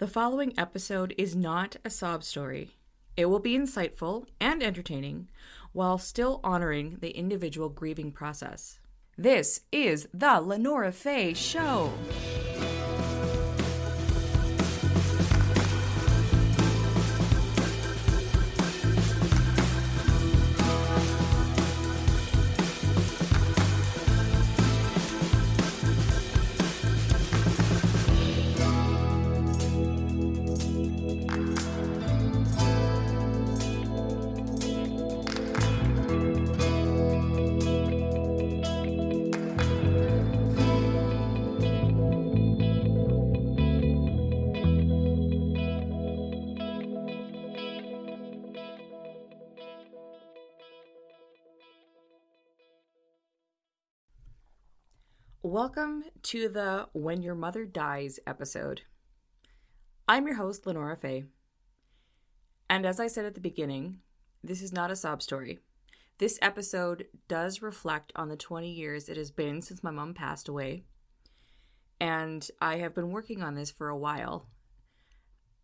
The following episode is not a sob story. It will be insightful and entertaining while still honoring the individual grieving process. This is the LeNora Faye Show. Welcome to the When Your Mother Dies episode. I'm your host, LeNora Faye. And as I said at the beginning, this is not a sob story. This episode does reflect on the 20 years it has been since my mom passed away. And I have been working on this for a while.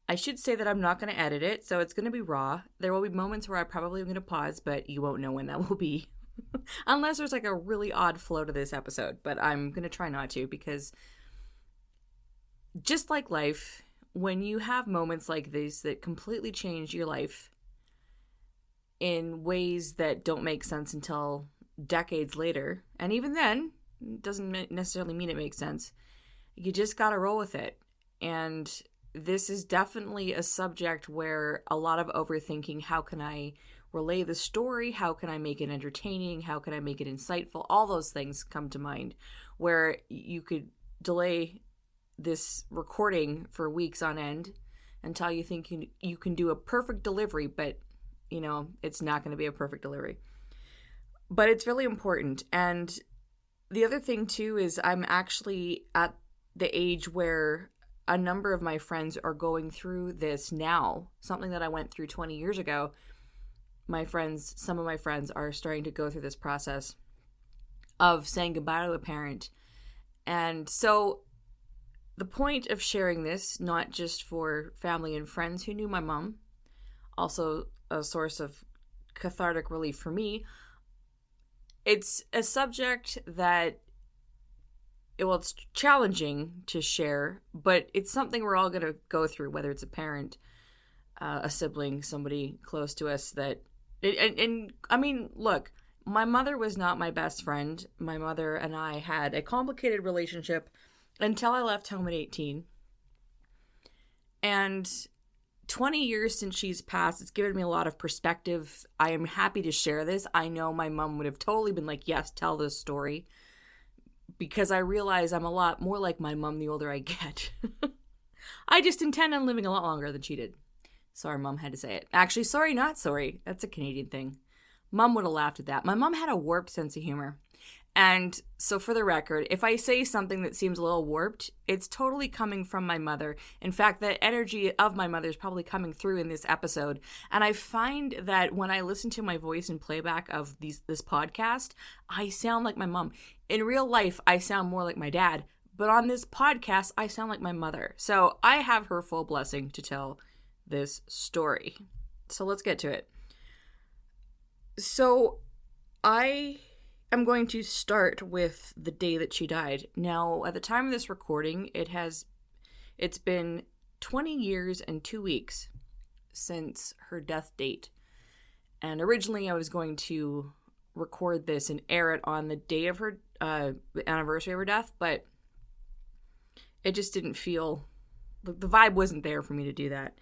I should say that I'm not going to edit it, so it's going to be raw. There will be moments where I probably am going to pause, but you won't know when that will be. Unless there's like a really odd flow to this episode, but I'm going to try not to, because just like life, when you have moments like these that completely change your life in ways that don't make sense until decades later, and even then, it doesn't necessarily mean it makes sense, you just got to roll with it. And this is definitely a subject where a lot of overthinking, how can I relay the story? How can I make it entertaining? How can I make it insightful? All those things come to mind, where you could delay this recording for weeks on end until you think you can do a perfect delivery, but it's not going to be a perfect delivery. But it's really important. And the other thing too is I'm actually at the age where a number of my friends are going through this now, something that I went through 20 years ago. Some of my friends are starting to go through this process of saying goodbye to a parent. And so the point of sharing this, not just for family and friends who knew my mom, also a source of cathartic relief for me, it's a subject that, it's challenging to share, but it's something we're all going to go through, whether it's a parent, a sibling, somebody close to us that... And I mean, look, my mother was not my best friend. My mother and I had a complicated relationship until I left home at 18. And 20 years since she's passed, it's given me a lot of perspective. I am happy to share this. I know my mom would have totally been like, yes, tell this story. Because I realize I'm a lot more like my mom the older I get. I just intend on living a lot longer than she did. Sorry, Mom had to say it. Actually, sorry, not sorry. That's a Canadian thing. Mom would have laughed at that. My mom had a warped sense of humor. And so for the record, if I say something that seems a little warped, it's totally coming from my mother. In fact, the energy of my mother is probably coming through in this episode. And I find that when I listen to my voice in playback of this podcast, I sound like my mom. In real life, I sound more like my dad. But on this podcast, I sound like my mother. So I have her full blessing to tell this story. So let's get to it. So I am going to start with the day that she died. Now, at the time of this recording, it's been 20 years and 2 weeks since her death date. And originally I was going to record this and air it on the day of her anniversary of her death, but it just didn't feel, the vibe wasn't there for me to do that.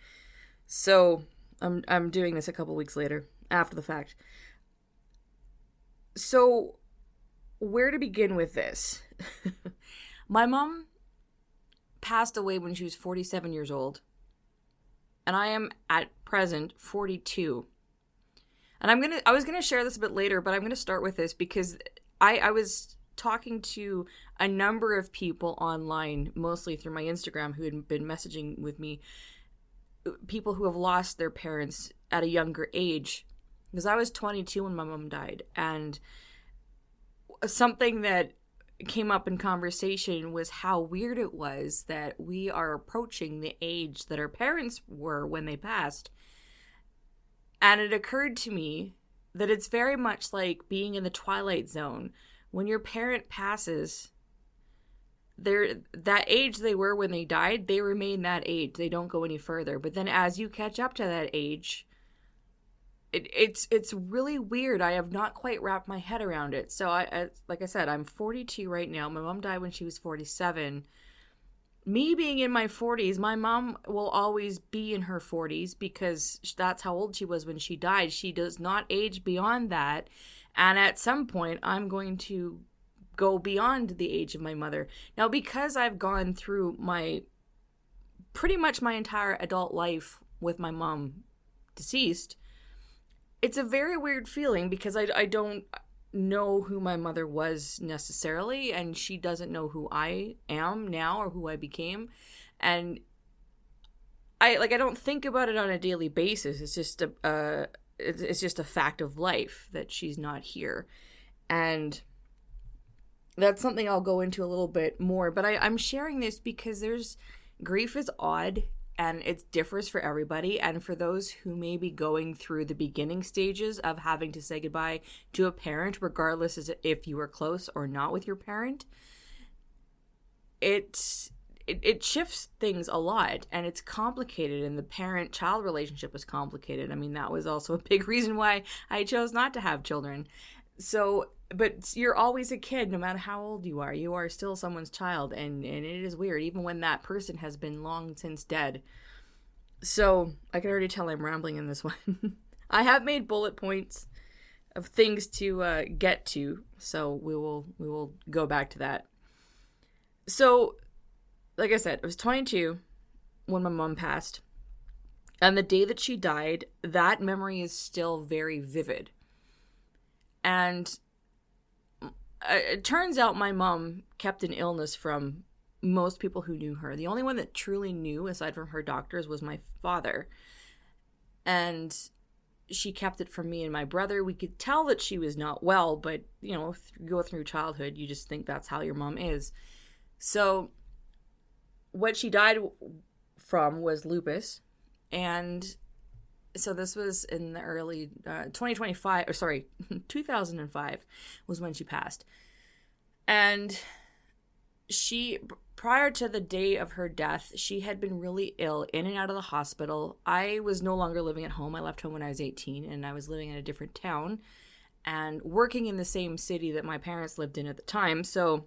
So I'm doing this a couple weeks later, after the fact. So where to begin with this? My mom passed away when she was 47 years old. And I am at present 42. And I was gonna share this a bit later, but I'm gonna start with this because I was talking to a number of people online, mostly through my Instagram, who had been messaging with me, people who have lost their parents at a younger age, because I was 22 when my mom died. And something that came up in conversation was how weird it was that we are approaching the age that our parents were when they passed. And it occurred to me that it's very much like being in the Twilight Zone. When your parent passes, that age they were when they died, they remain that age. They don't go any further. But then as you catch up to that age, it's really weird. I have not quite wrapped my head around it. So I like I said, I'm 42 right now. My mom died when she was 47. Me being in my 40s, my mom will always be in her 40s because that's how old she was when she died. She does not age beyond that. And at some point, I'm going to go beyond the age of my mother. Now, because I've gone through pretty much my entire adult life with my mom deceased, it's a very weird feeling because I don't know who my mother was necessarily, and she doesn't know who I am now or who I became. And I don't think about it on a daily basis. It's just a fact of life that she's not here. And that's something I'll go into a little bit more, but I'm sharing this because grief is odd and it differs for everybody. And for those who may be going through the beginning stages of having to say goodbye to a parent, regardless as if you were close or not with your parent, it shifts things a lot, and it's complicated, and the parent-child relationship is complicated. I mean, that was also a big reason why I chose not to have children. So, but you're always a kid, no matter how old you are. You are still someone's child, and it is weird, even when that person has been long since dead. So, I can already tell I'm rambling in this one. I have made bullet points of things to get to, so we will go back to that. So, like I said, I was 22 when my mom passed, and the day that she died, that memory is still very vivid. And it turns out my mom kept an illness from most people who knew her. The only one that truly knew, aside from her doctors, was my father. And she kept it from me and my brother. We could tell that she was not well, but, if you go through childhood, you just think that's how your mom is. So what she died from was lupus. And so this was in the early 2005 was when she passed. And she, prior to the day of her death, she had been really ill, in and out of the hospital. I was no longer living at home. I left home when I was 18, and I was living in a different town and working in the same city that my parents lived in at the time. So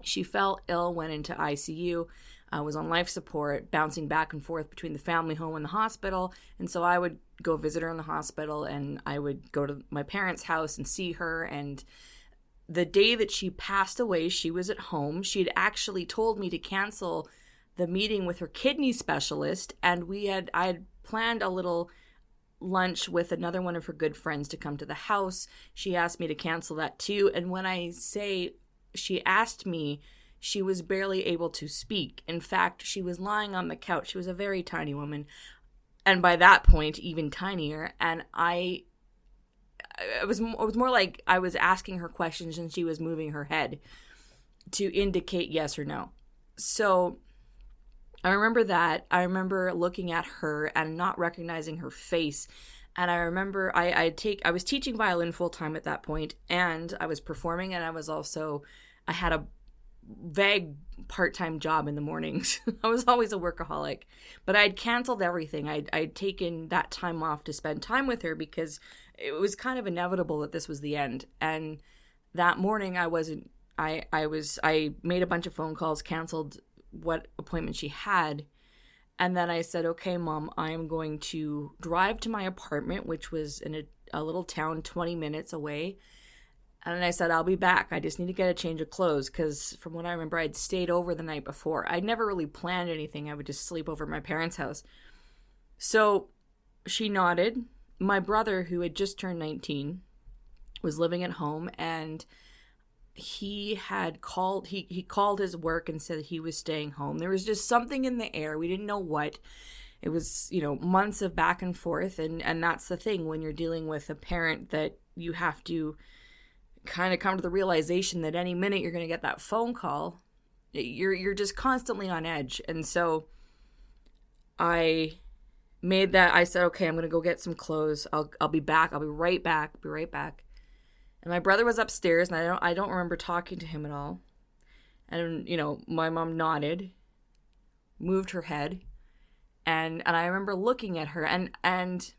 she fell ill, went into ICU. I was on life support, bouncing back and forth between the family home and the hospital. And so I would go visit her in the hospital, and I would go to my parents' house and see her. And the day that she passed away, she was at home. She had actually told me to cancel the meeting with her kidney specialist. And I had planned a little lunch with another one of her good friends to come to the house. She asked me to cancel that too. And when I say she asked me, she was barely able to speak. In fact, she was lying on the couch. She was a very tiny woman, and by that point, even tinier. And it was more like I was asking her questions and she was moving her head to indicate yes or no. So I remember that. I remember looking at her and not recognizing her face. And I remember I was teaching violin full time at that point, and I was performing, and I had a vague part-time job in the mornings. I was always a workaholic, but I'd canceled everything. I'd taken that time off to spend time with her because it was kind of inevitable that this was the end. And that morning I made a bunch of phone calls, canceled what appointment she had. And then I said, okay, Mom, I am going to drive to my apartment, which was in a little town 20 minutes away. And I said, I'll be back. I just need to get a change of clothes because from what I remember, I'd stayed over the night before. I'd never really planned anything. I would just sleep over at my parents' house. So she nodded. My brother, who had just turned 19, was living at home, and he called his work and said he was staying home. There was just something in the air. We didn't know what. It was, months of back and forth. And that's the thing when you're dealing with a parent that you have to kind of come to the realization that any minute you're going to get that phone call. You're just constantly on edge. And so I said, okay, I'm going to go get some clothes. I'll be back. I'll be right back. And my brother was upstairs, and I don't remember talking to him at all. And, my mom nodded, moved her head, and I remember looking at her. And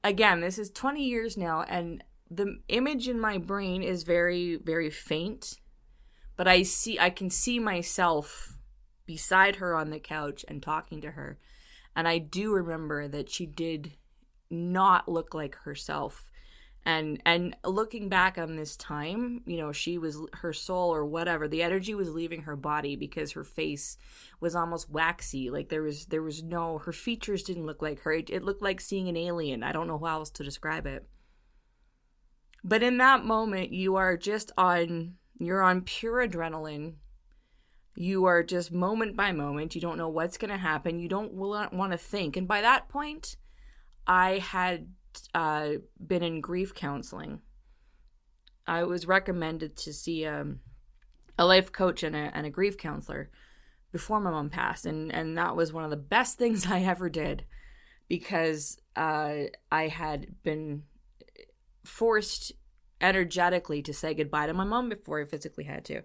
again, this is 20 years now, and the image in my brain is very, very faint. But I can see myself beside her on the couch and talking to her. And I do remember that she did not look like herself. And looking back on this time, she was, her soul or whatever, the energy was leaving her body because her face was almost waxy. Like there was no, her features didn't look like her. It looked like seeing an alien. I don't know how else to describe it. But in that moment, you're on pure adrenaline. You are just moment by moment. You don't know what's going to happen. You don't want to think. And by that point, I had been in grief counseling. I was recommended to see a life coach and a grief counselor before my mom passed. And that was one of the best things I ever did, because I had been forced energetically to say goodbye to my mom before I physically had to.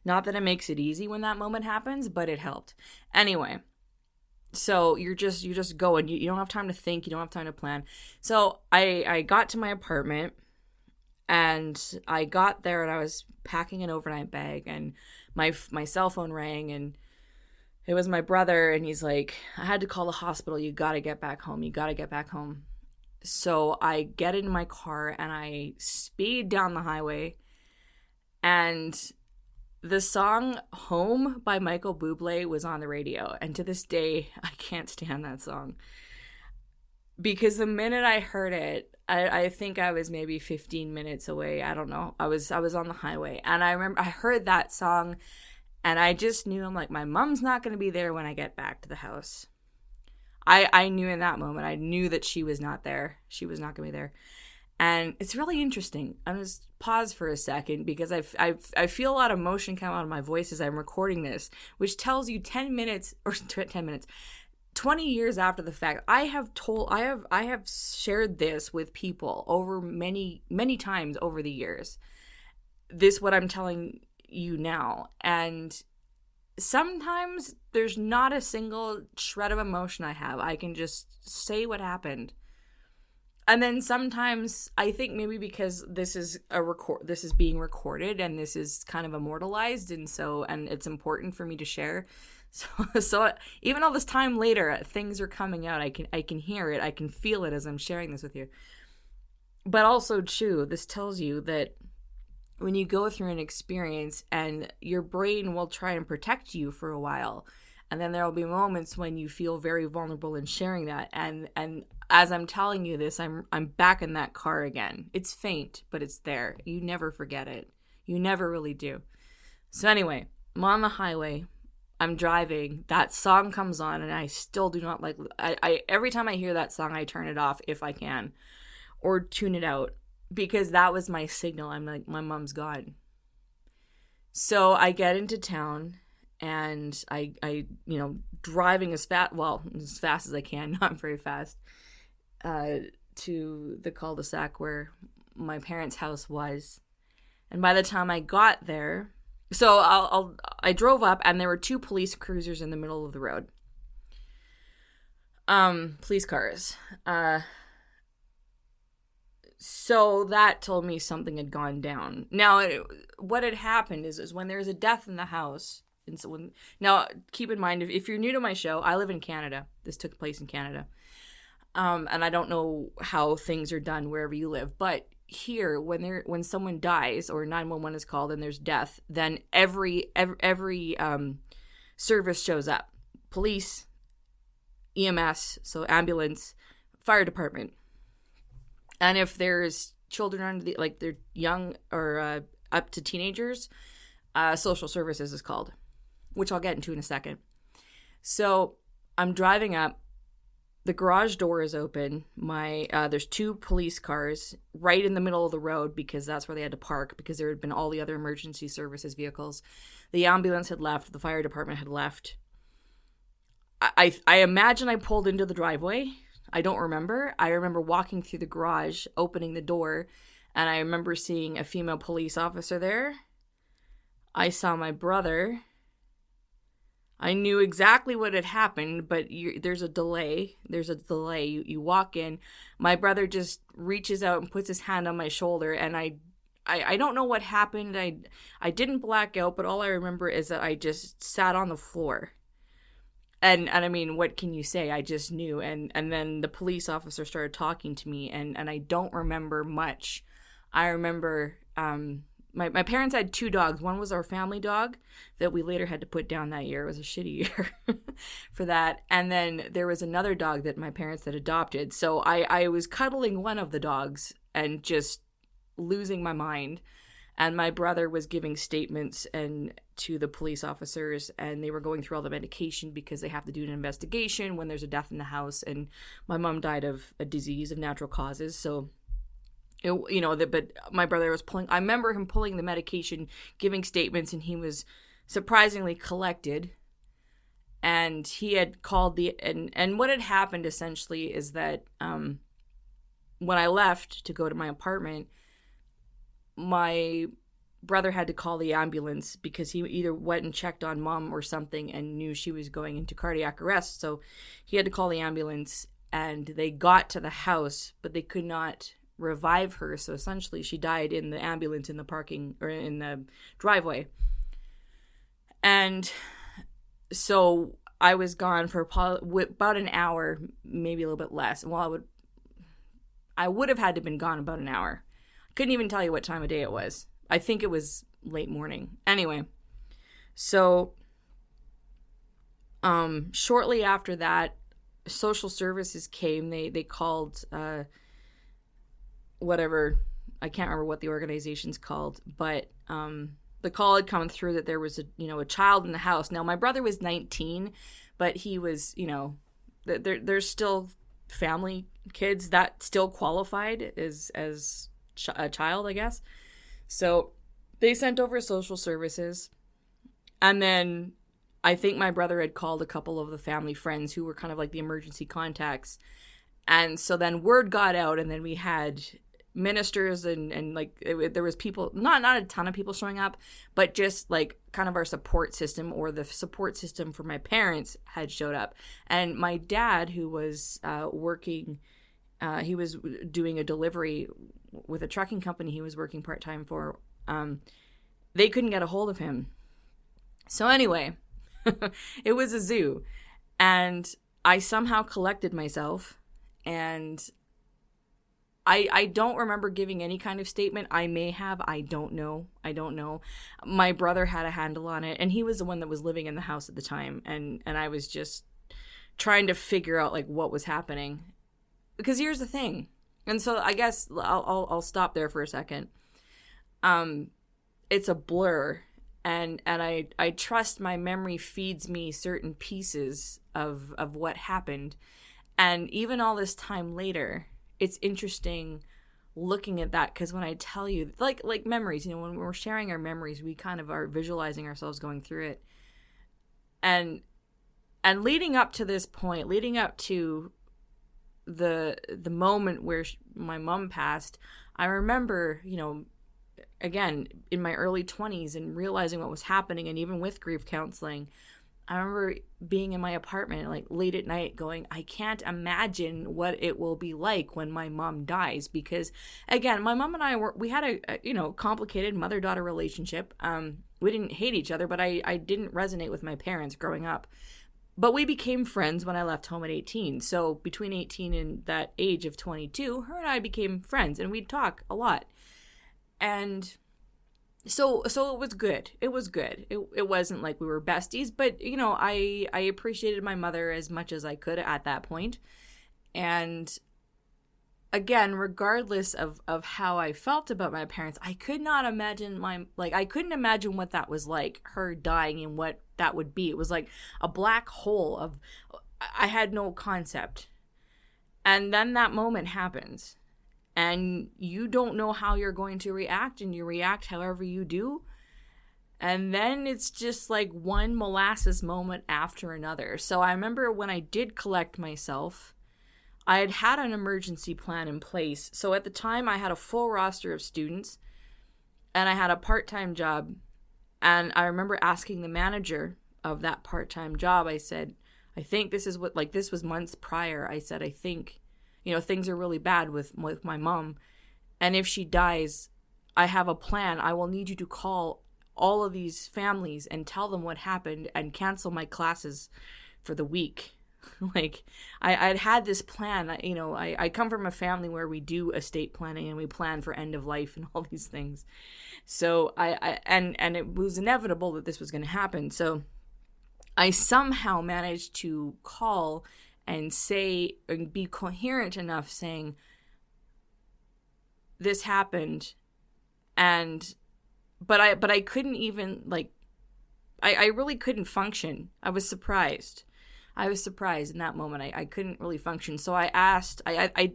Not that it makes it easy when that moment happens, but it helped. Anyway, so you're just going. You don't have time to think. You don't have time to plan. So I got to my apartment, and I got there, and I was packing an overnight bag, and my cell phone rang, and it was my brother, and he's like, I had to call the hospital. You got to get back home. So I get in my car and I speed down the highway, and the song Home by Michael Bublé was on the radio. And to this day, I can't stand that song, because the minute I heard it, I think I was maybe 15 minutes away. I don't know. I was on the highway, and I remember I heard that song, and I just knew, I'm like, my mom's not going to be there when I get back to the house. I knew in that moment, I knew that she was not there. She was not going to be there. And it's really interesting. I'm going to pause for a second, because I feel a lot of emotion come out of my voice as I'm recording this, which tells you 20 years after the fact. I have shared this with people over many, many times over the years. This, what I'm telling you now. And sometimes there's not a single shred of emotion I have. I can just say what happened. And then sometimes I think maybe because this is being recorded, and this is kind of immortalized, and it's important for me to share. So even all this time later, things are coming out. I can hear it. I can feel it as I'm sharing this with you. But also too, this tells you that when you go through an experience, and your brain will try and protect you for a while, and then there will be moments when you feel very vulnerable in sharing that. And as I'm telling you this, I'm back in that car again. It's faint, but it's there. You never forget it. You never really do. So anyway, I'm on the highway. I'm driving. That song comes on, and I still do not like. I every time I hear that song, I turn it off if I can, or tune it out, because that was my signal. I'm like, my mom's gone. So I get into town, and I driving as fast as I can, not very fast, to the cul-de-sac where my parents' house was. And by the time I got there, so I drove up, and there were two police cruisers in the middle of the road. Police cars. So that told me something had gone down. Now, what had happened is when there's a death in the house, and so now keep in mind, if you're new to my show, I live in Canada. This took place in Canada. And I don't know how things are done wherever you live, but here, when someone dies or 911 is called and there's death, then every service shows up. Police, EMS, so ambulance, fire department. And if there's children under they're young or up to teenagers, social services is called, which I'll get into in a second. So I'm driving up, the garage door is open. There's 2 police cars right in the middle of the road because that's where they had to park because there had been all the other emergency services vehicles. The ambulance had left. The fire department had left. I imagine I pulled into the driveway. I don't remember. I remember walking through the garage, opening the door, and I remember seeing a female police officer there. I saw my brother. I knew exactly what had happened, but there's a delay. You walk in. My brother just reaches out and puts his hand on my shoulder, and I don't know what happened. I didn't black out, but all I remember is that I just sat on the floor. And I mean, what can you say? I just knew. And then the police officer started talking to me, and I don't remember much. I remember my parents had 2 dogs. One was our family dog that we later had to put down that year. It was a shitty year for that. And then there was another dog that my parents had adopted. So I was cuddling one of the dogs and just losing my mind. And my brother was giving statements to the police officers, and they were going through all the medication because they have to do an investigation when there's a death in the house. And my mom died of a disease of natural causes. So, but my brother was I remember him pulling the medication, giving statements, and he was surprisingly collected. And he had called and what had happened essentially is that when I left to go to my apartment, my brother had to call the ambulance because he either went and checked on mom or something and knew she was going into cardiac arrest. So he had to call the ambulance, and they got to the house, but they could not revive her. So essentially she died in the ambulance in the parking or in the driveway. And so I was gone for about an hour, maybe a little bit less. Well, I would have had to have been gone about an hour. Couldn't even tell you what time of day it was. I think it was late morning. Anyway, so shortly after that, social services came. They called whatever, I can't remember what the organization's called, but the call had come through that there was a child in the house. Now my brother was 19, but he was there's still family kids that still qualified as a child, I guess. So they sent over social services, and then I think my brother had called a couple of the family friends who were kind of like the emergency contacts. And so then word got out, and then we had ministers and like there was people, not a ton of people showing up, but just like kind of our support system, or the support system for my parents, had showed up. And my dad, who was working, he was doing a delivery with a trucking company he was working part-time for. They couldn't get a hold of him. So anyway, it was a zoo, and I somehow collected myself, and I don't remember giving any kind of statement. I may have. I don't know. My brother had a handle on it, and he was the one that was living in the house at the time, and I was just trying to figure out like what was happening. Because here's the thing. And so I guess I'll stop there for a second. It's a blur, and I trust my memory feeds me certain pieces of what happened. And even all this time later, it's interesting looking at that, because when I tell you, like memories, when we're sharing our memories, we kind of are visualizing ourselves going through it. And leading up to this point, leading up to the moment where my mom passed, I remember, again, in my early 20s and realizing what was happening, and even with grief counseling, I remember being in my apartment like late at night going, I can't imagine what it will be like when my mom dies. Because again, my mom and we had a complicated mother-daughter relationship. We didn't hate each other, but I didn't resonate with my parents growing up. But we became friends when I left home at 18. So between 18 and that age of 22, her and I became friends, and we'd talk a lot. And so it was good. It was good. It wasn't like we were besties, but I appreciated my mother as much as I could at that point. And again, regardless of how I felt about my parents, I could not imagine I couldn't imagine what that was like, her dying, and what that would be. It was like a black hole I had no concept. And then that moment happens. And you don't know how you're going to react, and you react however you do. And then it's just like one molasses moment after another. So I remember when I did collect myself, I had had an emergency plan in place. So at the time, I had a full roster of students, and I had a part-time job. And I remember asking the manager of that part-time job, I said, I think this is what, like, this was months prior. I said, I think, things are really bad with my mom. And if she dies, I have a plan. I will need you to call all of these families and tell them what happened and cancel my classes for the week. Like, I'd had this plan. I come from a family where we do estate planning and we plan for end of life and all these things. So and it was inevitable that this was going to happen. So I somehow managed to call and say and be coherent enough saying, this happened, but I couldn't even, like, I really couldn't function. I was surprised in that moment. I couldn't really function. So I asked, I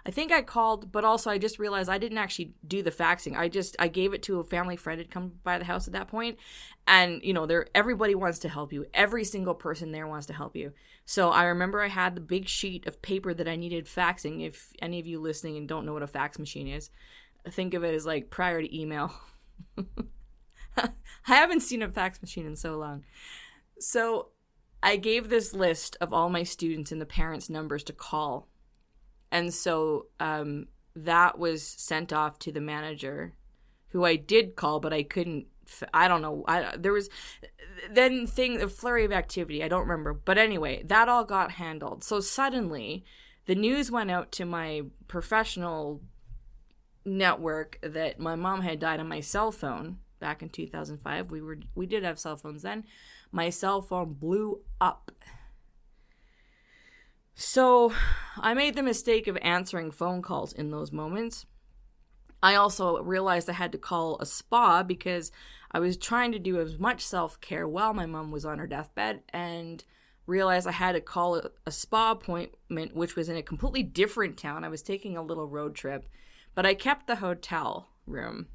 think I called, but also I just realized I didn't actually do the faxing. I gave it to a family friend who'd come by the house at that point. And, everybody wants to help you. Every single person there wants to help you. So I remember I had the big sheet of paper that I needed faxing. If any of you listening and don't know what a fax machine is, think of it as like prior to email. I haven't seen a fax machine in so long. So I gave this list of all my students and the parents' numbers to call. And so that was sent off to the manager, who I did call, but I couldn't, I don't know. There was then a flurry of activity. I don't remember. But anyway, that all got handled. So suddenly the news went out to my professional network that my mom had died on my cell phone back in 2005. We did have cell phones then. My cell phone blew up. So I made the mistake of answering phone calls in those moments. I also realized I had to call a spa because I was trying to do as much self-care while my mom was on her deathbed, and realized I had to call a spa appointment, which was in a completely different town. I was taking a little road trip, but I kept the hotel room.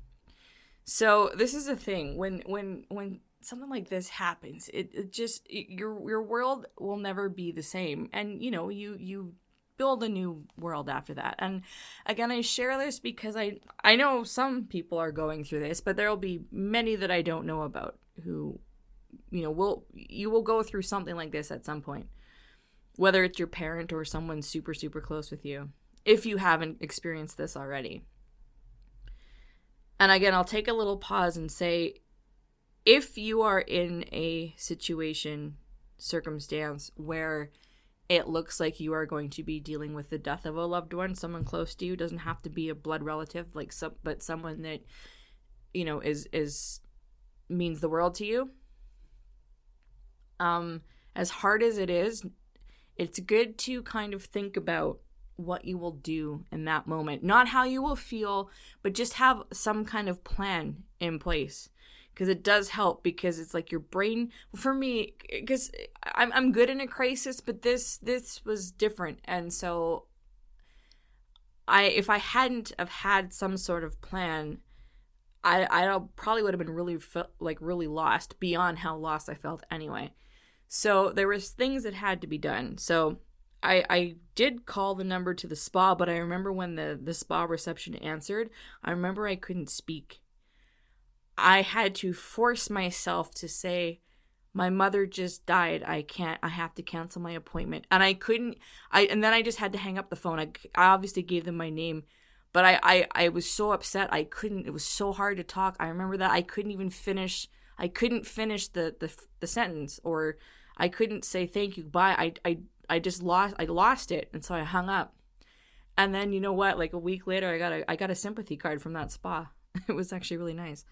So this is the thing. When something like this happens, it just, your world will never be the same. And, you build a new world after that. And again, I share this because I know some people are going through this, but there will be many that I don't know about who, you will go through something like this at some point, whether it's your parent or someone super, super close with you, if you haven't experienced this already. And again, I'll take a little pause and say, if you are in a circumstance where it looks like you are going to be dealing with the death of a loved one, someone close to you, doesn't have to be a blood relative, but someone that, is means the world to you. As hard as it is, it's good to kind of think about what you will do in that moment. Not how you will feel, but just have some kind of plan in place. Because it does help, because it's like your brain, for me, because I'm good in a crisis, but this was different. And so if I hadn't have had some sort of plan, I probably would have been really lost, beyond how lost I felt anyway. So there was things that had to be done. So I did call the number to the spa, but I remember when the spa reception answered, I remember I couldn't speak. I had to force myself to say, my mother just died. I have to cancel my appointment. And I couldn't, and then I just had to hang up the phone. I obviously gave them my name, but I was so upset. It was so hard to talk. I remember that I couldn't finish the sentence, or I couldn't say thank you, bye. I lost it. And so I hung up. And then, you know what, like a week later, I got a sympathy card from that spa. It was actually really nice.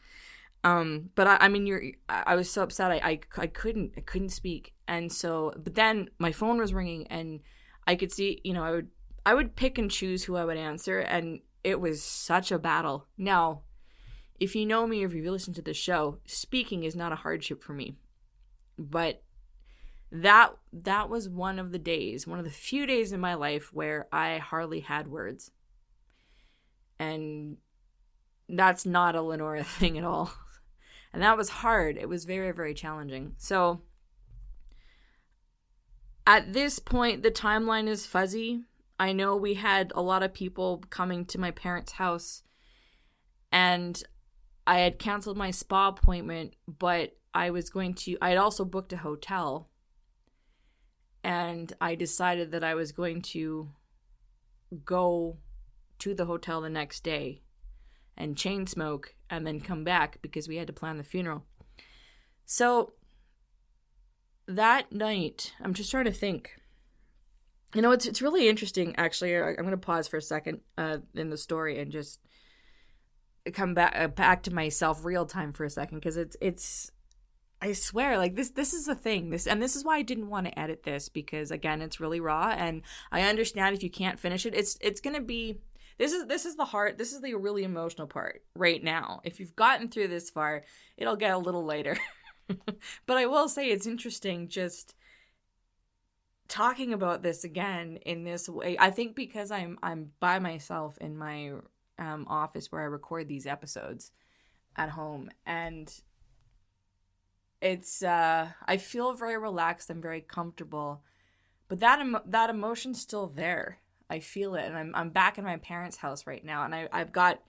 But I was so upset. I couldn't speak. And so, but then my phone was ringing, and I could see, I would pick and choose who I would answer. And it was such a battle. Now, if you know me, or if you've listened to the show, speaking is not a hardship for me, but that was one of the few days in my life where I hardly had words. And that's not a LeNora thing at all. And that was hard. It was very, very challenging. So at this point, the timeline is fuzzy. I know we had a lot of people coming to my parents' house, and I had canceled my spa appointment, but I had also booked a hotel, and I decided that I was going to go to the hotel the next day and chain smoke and then come back because we had to plan the funeral. So that night, I'm just trying to think. You know, it's really interesting, actually. I'm going to pause for a second in the story and just come back to myself real time for a second, because it's I swear, like, this is the thing. This is why I didn't want to edit this, because again, it's really raw, and I understand if you can't finish it. It's going to be this is the really emotional part right now. If you've gotten through this far, it'll get a little later. But I will say it's interesting just talking about this again in this way. I think because I'm by myself in my office where I record these episodes at home, and it's I feel very relaxed and very comfortable, but that emotion's still there. I feel it, and I'm back in my parents' house right now, and I've got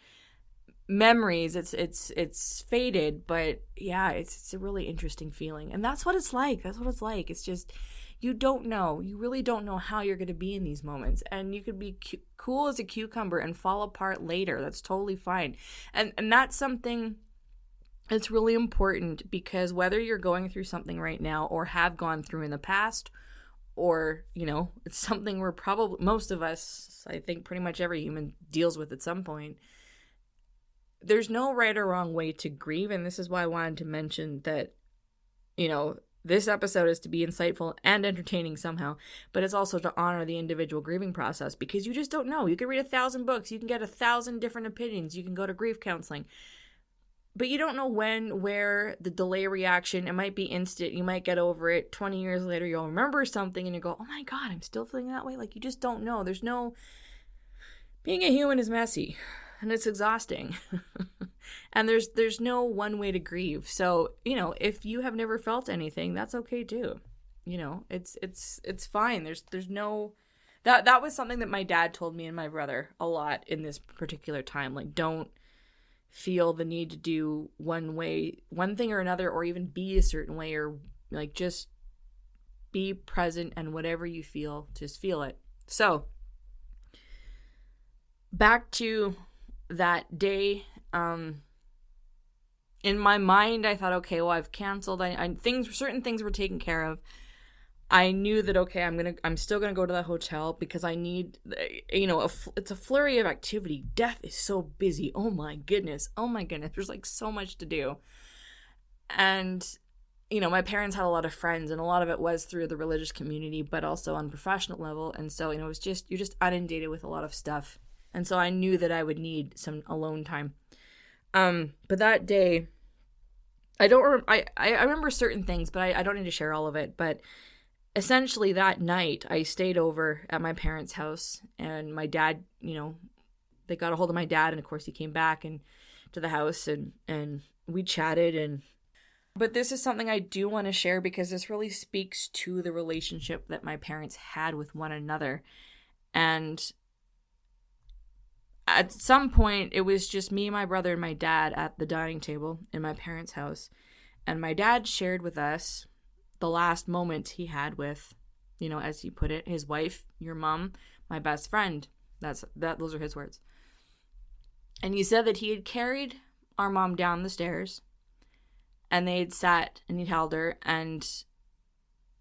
memories. It's faded, but yeah, it's a really interesting feeling, and that's what it's like. It's just, you don't know. You really don't know how you're going to be in these moments, and you could be cool as a cucumber and fall apart later. That's totally fine, and that's something. It's really important, because whether you're going through something right now or have gone through in the past, or, you know, it's something we're probably, most of us, I think pretty much every human deals with at some point, there's no right or wrong way to grieve. And this is why I wanted to mention that, you know, this episode is to be insightful and entertaining somehow, but it's also to honor the individual grieving process, because you just don't know. You can read 1,000 books, you can get 1,000 different opinions, you can go to grief counseling, but you don't know when, where, the delay reaction. It might be instant. You might get over it. 20 years later, you'll remember something and you go, oh my God, I'm still feeling that way. Like, you just don't know. Being a human is messy and it's exhausting. And there's no one way to grieve. So, you know, if you have never felt anything, that's okay too. You know, it's fine. There's no, that was something that my dad told me and my brother a lot in this particular time. Like, don't feel the need to do one thing or another, or even be a certain way, or like, just be present, and whatever you feel, just feel it. So back to that day, in my mind I thought, okay, well, I've canceled, certain things were taken care of. I knew that, okay, I'm still gonna go to the hotel, because I need, you know, it's a flurry of activity. Death is so busy. Oh my goodness. There's like so much to do. And, you know, my parents had a lot of friends, and a lot of it was through the religious community, but also on a professional level. And so, you know, you're just inundated with a lot of stuff. And so I knew that I would need some alone time. But that day, I remember certain things, but I don't need to share all of it. But essentially that night I stayed over at my parents' house, and my dad, you know, they got a hold of my dad, and of course he came back and to the house, and we chatted. But this is something I do want to share, because this really speaks to the relationship that my parents had with one another. And at some point it was just me, my brother, and my dad at the dining table in my parents' house, and my dad shared with us the last moment he had with, you know, as he put it, his wife, your mom, my best friend. Those are his words. And he said that he had carried our mom down the stairs, and they had sat, and he'd held her, and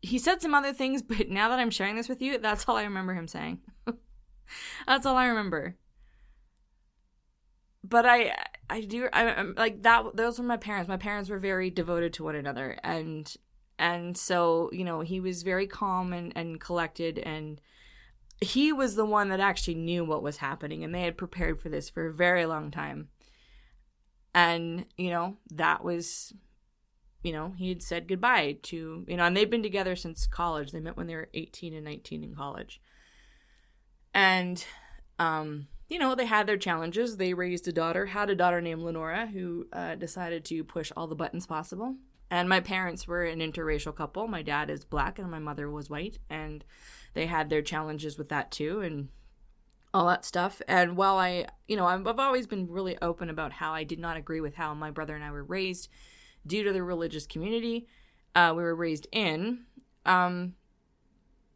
he said some other things, but now that I'm sharing this with you, that's all I remember him saying. That's all I remember. But I like that. Those were my parents. My parents were very devoted to one another, and so, you know, he was very calm and collected, and he was the one that actually knew what was happening, and they had prepared for this for a very long time. And, you know, that was he had said goodbye to, and they've been together since college. They met when they were 18 and 19 in college. And, they had their challenges. They raised had a daughter named LeNora, who decided to push all the buttons possible. And my parents were an interracial couple. My dad is black and my mother was white. And they had their challenges with that too, and all that stuff. And while I've always been really open about how I did not agree with how my brother and I were raised due to the religious community we were raised in, the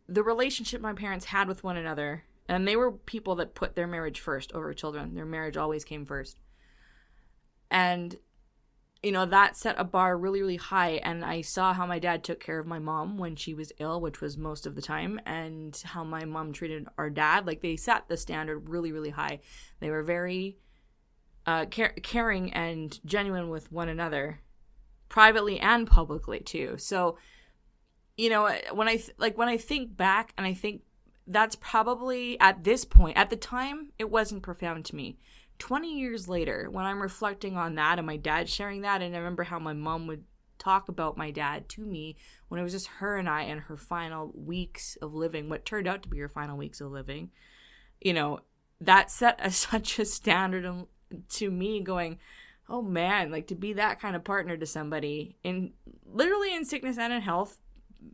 relationship my parents had with one another, and they were people that put their marriage first over children. Their marriage always came first. And, that set a bar really, really high. And I saw how my dad took care of my mom when she was ill, which was most of the time, and how my mom treated our dad. Like, they set the standard really, really high. They were very caring and genuine with one another, privately and publicly too. So, when I think back, and I think that's probably at this point, at the time, it wasn't profound to me. 20 years later, when I'm reflecting on that and my dad sharing that, and I remember how my mom would talk about my dad to me when it was just her and I in her final weeks of living, what turned out to be her final weeks of living, that set such a standard to me, going, oh man, like, to be that kind of partner to somebody literally in sickness and in health.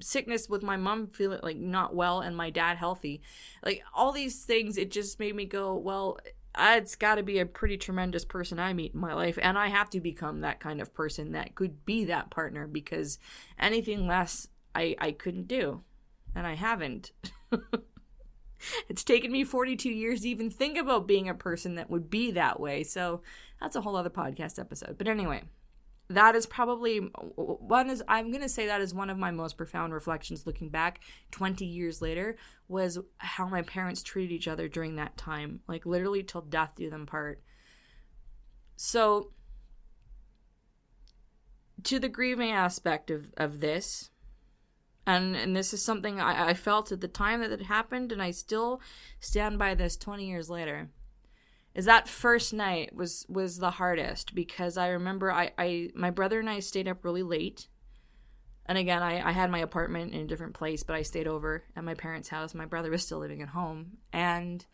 Sickness with my mom feeling like not well and my dad healthy, like all these things, it just made me go, well, it's got to be a pretty tremendous person I meet in my life, and I have to become that kind of person that could be that partner, because anything less I couldn't do, and I haven't. It's taken me 42 years to even think about being a person that would be that way, so that's a whole other podcast episode. But anyway, that is probably I'm going to say that is one of my most profound reflections looking back 20 years later, was how my parents treated each other during that time, like literally till death do them part. So to the grieving aspect of this, and this is something I felt at the time that it happened, and I still stand by this 20 years later, is that first night was the hardest, because I remember my brother and I stayed up really late. And again, I had my apartment in a different place, but I stayed over at my parents' house. My brother was still living at home. And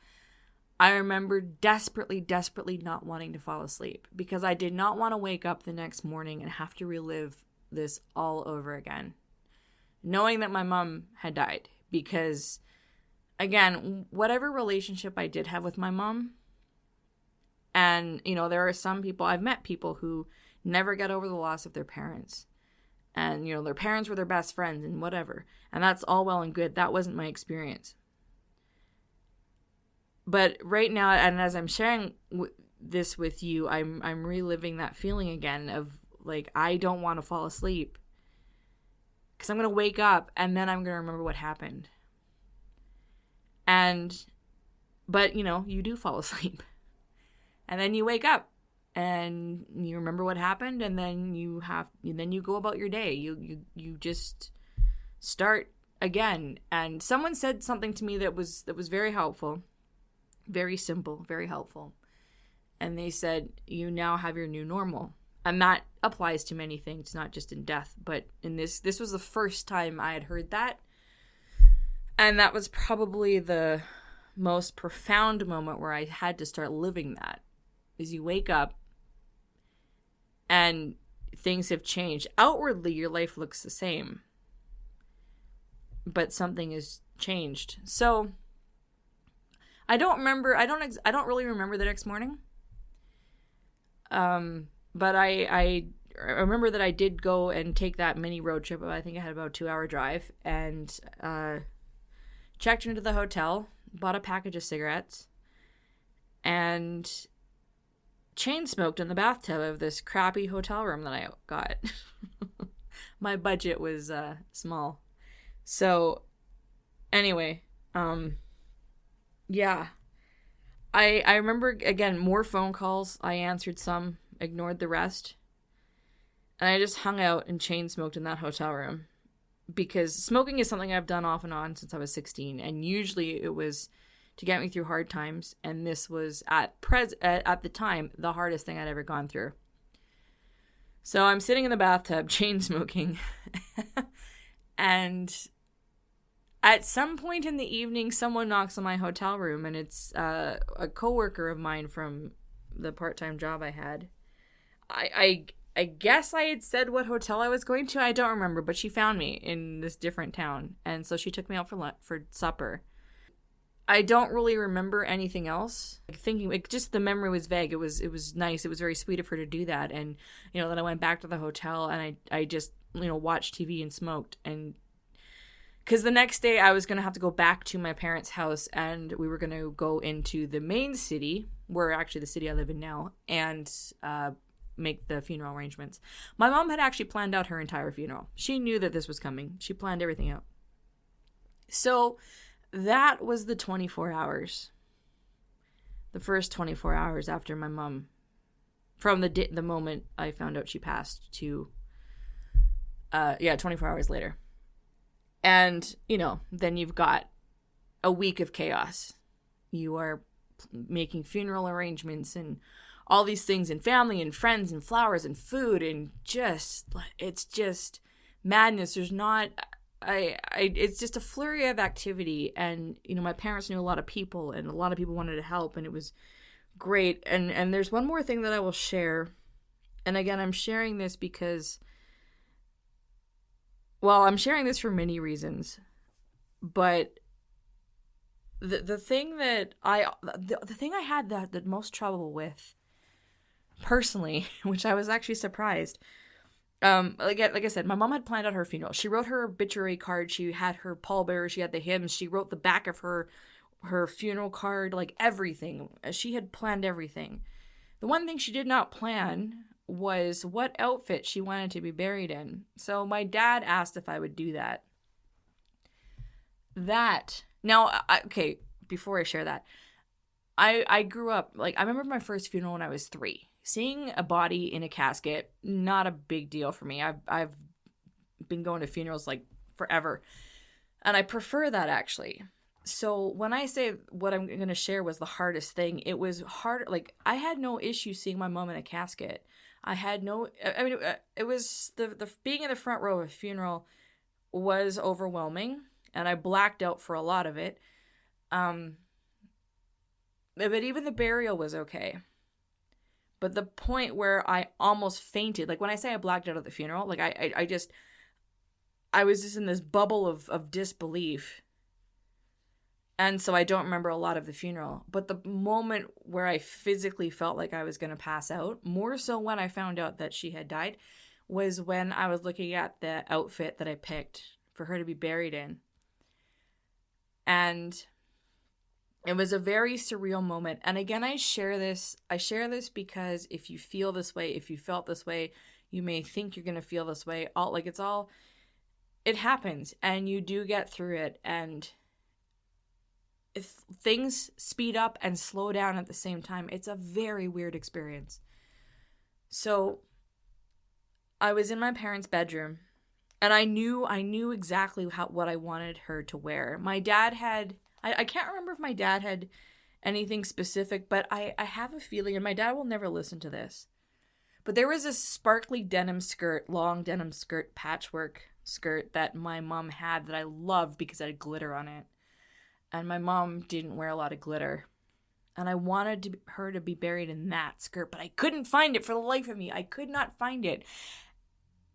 I remember desperately, desperately not wanting to fall asleep, because I did not want to wake up the next morning and have to relive this all over again, knowing that my mom had died. Because, again, whatever relationship I did have with my mom, and, there are some people, I've met people who never get over the loss of their parents. And, their parents were their best friends and whatever. And that's all well and good. That wasn't my experience. But right now, and as I'm sharing this with you, I'm reliving that feeling again of, like, I don't want to fall asleep, because I'm going to wake up and then I'm going to remember what happened. But, you do fall asleep. And then you wake up and you remember what happened, and then you go about your day. You just start again. And someone said something to me that was very helpful, very simple, very helpful. And they said, you now have your new normal. And that applies to many things, not just in death, but in this was the first time I had heard that. And that was probably the most profound moment where I had to start living that. Is you wake up and things have changed. Outwardly, your life looks the same, but something has changed. So I don't really remember the next morning. But I remember that I did go and take that mini road trip. I think I had about a 2-hour drive, and checked into the hotel, bought a package of cigarettes, and chain smoked in the bathtub of this crappy hotel room that I got. My budget was small. So anyway, yeah. I remember, again, more phone calls. I answered some, ignored the rest. And I just hung out and chain smoked in that hotel room. Because smoking is something I've done off and on since I was 16. And usually it was to get me through hard times. And this was, at the time, the hardest thing I'd ever gone through. So I'm sitting in the bathtub, chain smoking, and at some point in the evening, someone knocks on my hotel room, and it's a coworker of mine from the part-time job I had. I guess I had said what hotel I was going to. I don't remember, but she found me in this different town, and so she took me out for supper. I don't really remember anything else. Thinking, like, just the memory was vague. It was nice. It was very sweet of her to do that. And, then I went back to the hotel and I just, watched TV and smoked. And because the next day I was going to have to go back to my parents' house and we were going to go into the main city, where actually the city I live in now, and make the funeral arrangements. My mom had actually planned out her entire funeral. She knew that this was coming. She planned everything out. So that was the 24 hours. The first 24 hours after my mom, from the moment I found out she passed to, 24 hours later. And, then you've got a week of chaos. You are making funeral arrangements and all these things, and family and friends and flowers and food, and it's just madness. There's not... it's just a flurry of activity, and my parents knew a lot of people, and a lot of people wanted to help, and it was great. And there's one more thing that I will share, and again, I'm sharing this because, well, I'm sharing this for many reasons, but the thing that the thing I had the most trouble with personally, which I was actually surprised. Like I said, my mom had planned out her funeral. She wrote her obituary card. She had her pallbearer. She had the hymns. She wrote the back of her funeral card, like everything. She had planned everything. The one thing she did not plan was what outfit she wanted to be buried in. So my dad asked if I would do that. Okay, before I share that, I grew up, like, I remember my first funeral when I was 3. Seeing a body in a casket, not a big deal for me. I've been going to funerals like forever. And I prefer that, actually. So when I say what I'm going to share was the hardest thing, it was hard. Like, I had no issue seeing my mom in a casket. It was the being in the front row of a funeral was overwhelming. And I blacked out for a lot of it. But even the burial was okay. But the point where I almost fainted, like when I say I blacked out at the funeral, like I was just in this bubble of disbelief. And so I don't remember a lot of the funeral. But the moment where I physically felt like I was going to pass out, more so when I found out that she had died, was when I was looking at the outfit that I picked for her to be buried in. And it was a very surreal moment. And again, I share this because if you feel this way, if you felt this way, you may think you're going to feel this way. It happens, and you do get through it. And if things speed up and slow down at the same time, it's a very weird experience. So I was in my parents' bedroom, and I knew exactly what I wanted her to wear. My dad had... I can't remember if my dad had anything specific, but I have a feeling, and my dad will never listen to this, but there was this sparkly long denim skirt, patchwork skirt that my mom had that I loved because it had glitter on it. And my mom didn't wear a lot of glitter. And I wanted her to be buried in that skirt, but I couldn't find it for the life of me. I could not find it.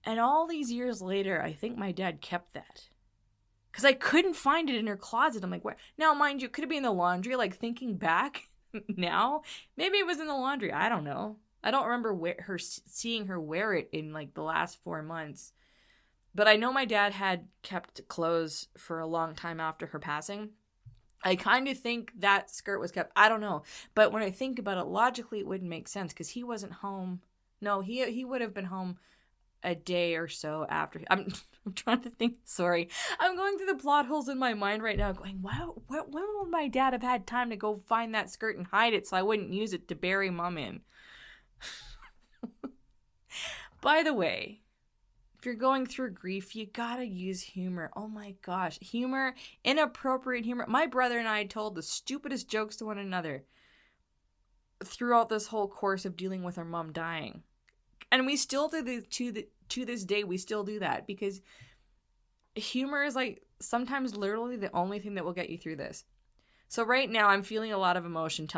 And all these years later, I think my dad kept that. Because I couldn't find it in her closet. I'm like, where? Now, mind you, could it be in the laundry? Like, thinking back now, maybe it was in the laundry. I don't know. I don't remember seeing her wear it in, like, the last 4 months. But I know my dad had kept clothes for a long time after her passing. I kind of think that skirt was kept. I don't know. But when I think about it, logically, it wouldn't make sense because he wasn't home. No, he would have been home a day or so after. I'm trying to think. Sorry. I'm going through the plot holes in my mind right now going, wow, when would my dad have had time to go find that skirt and hide it so I wouldn't use it to bury mom in? By the way, if you're going through grief, you gotta use humor. Oh my gosh. Humor, inappropriate humor. My brother and I told the stupidest jokes to one another throughout this whole course of dealing with our mom dying. And we still do to this day, we still do that, because humor is like sometimes literally the only thing that will get you through this. So right now I'm feeling a lot of emotion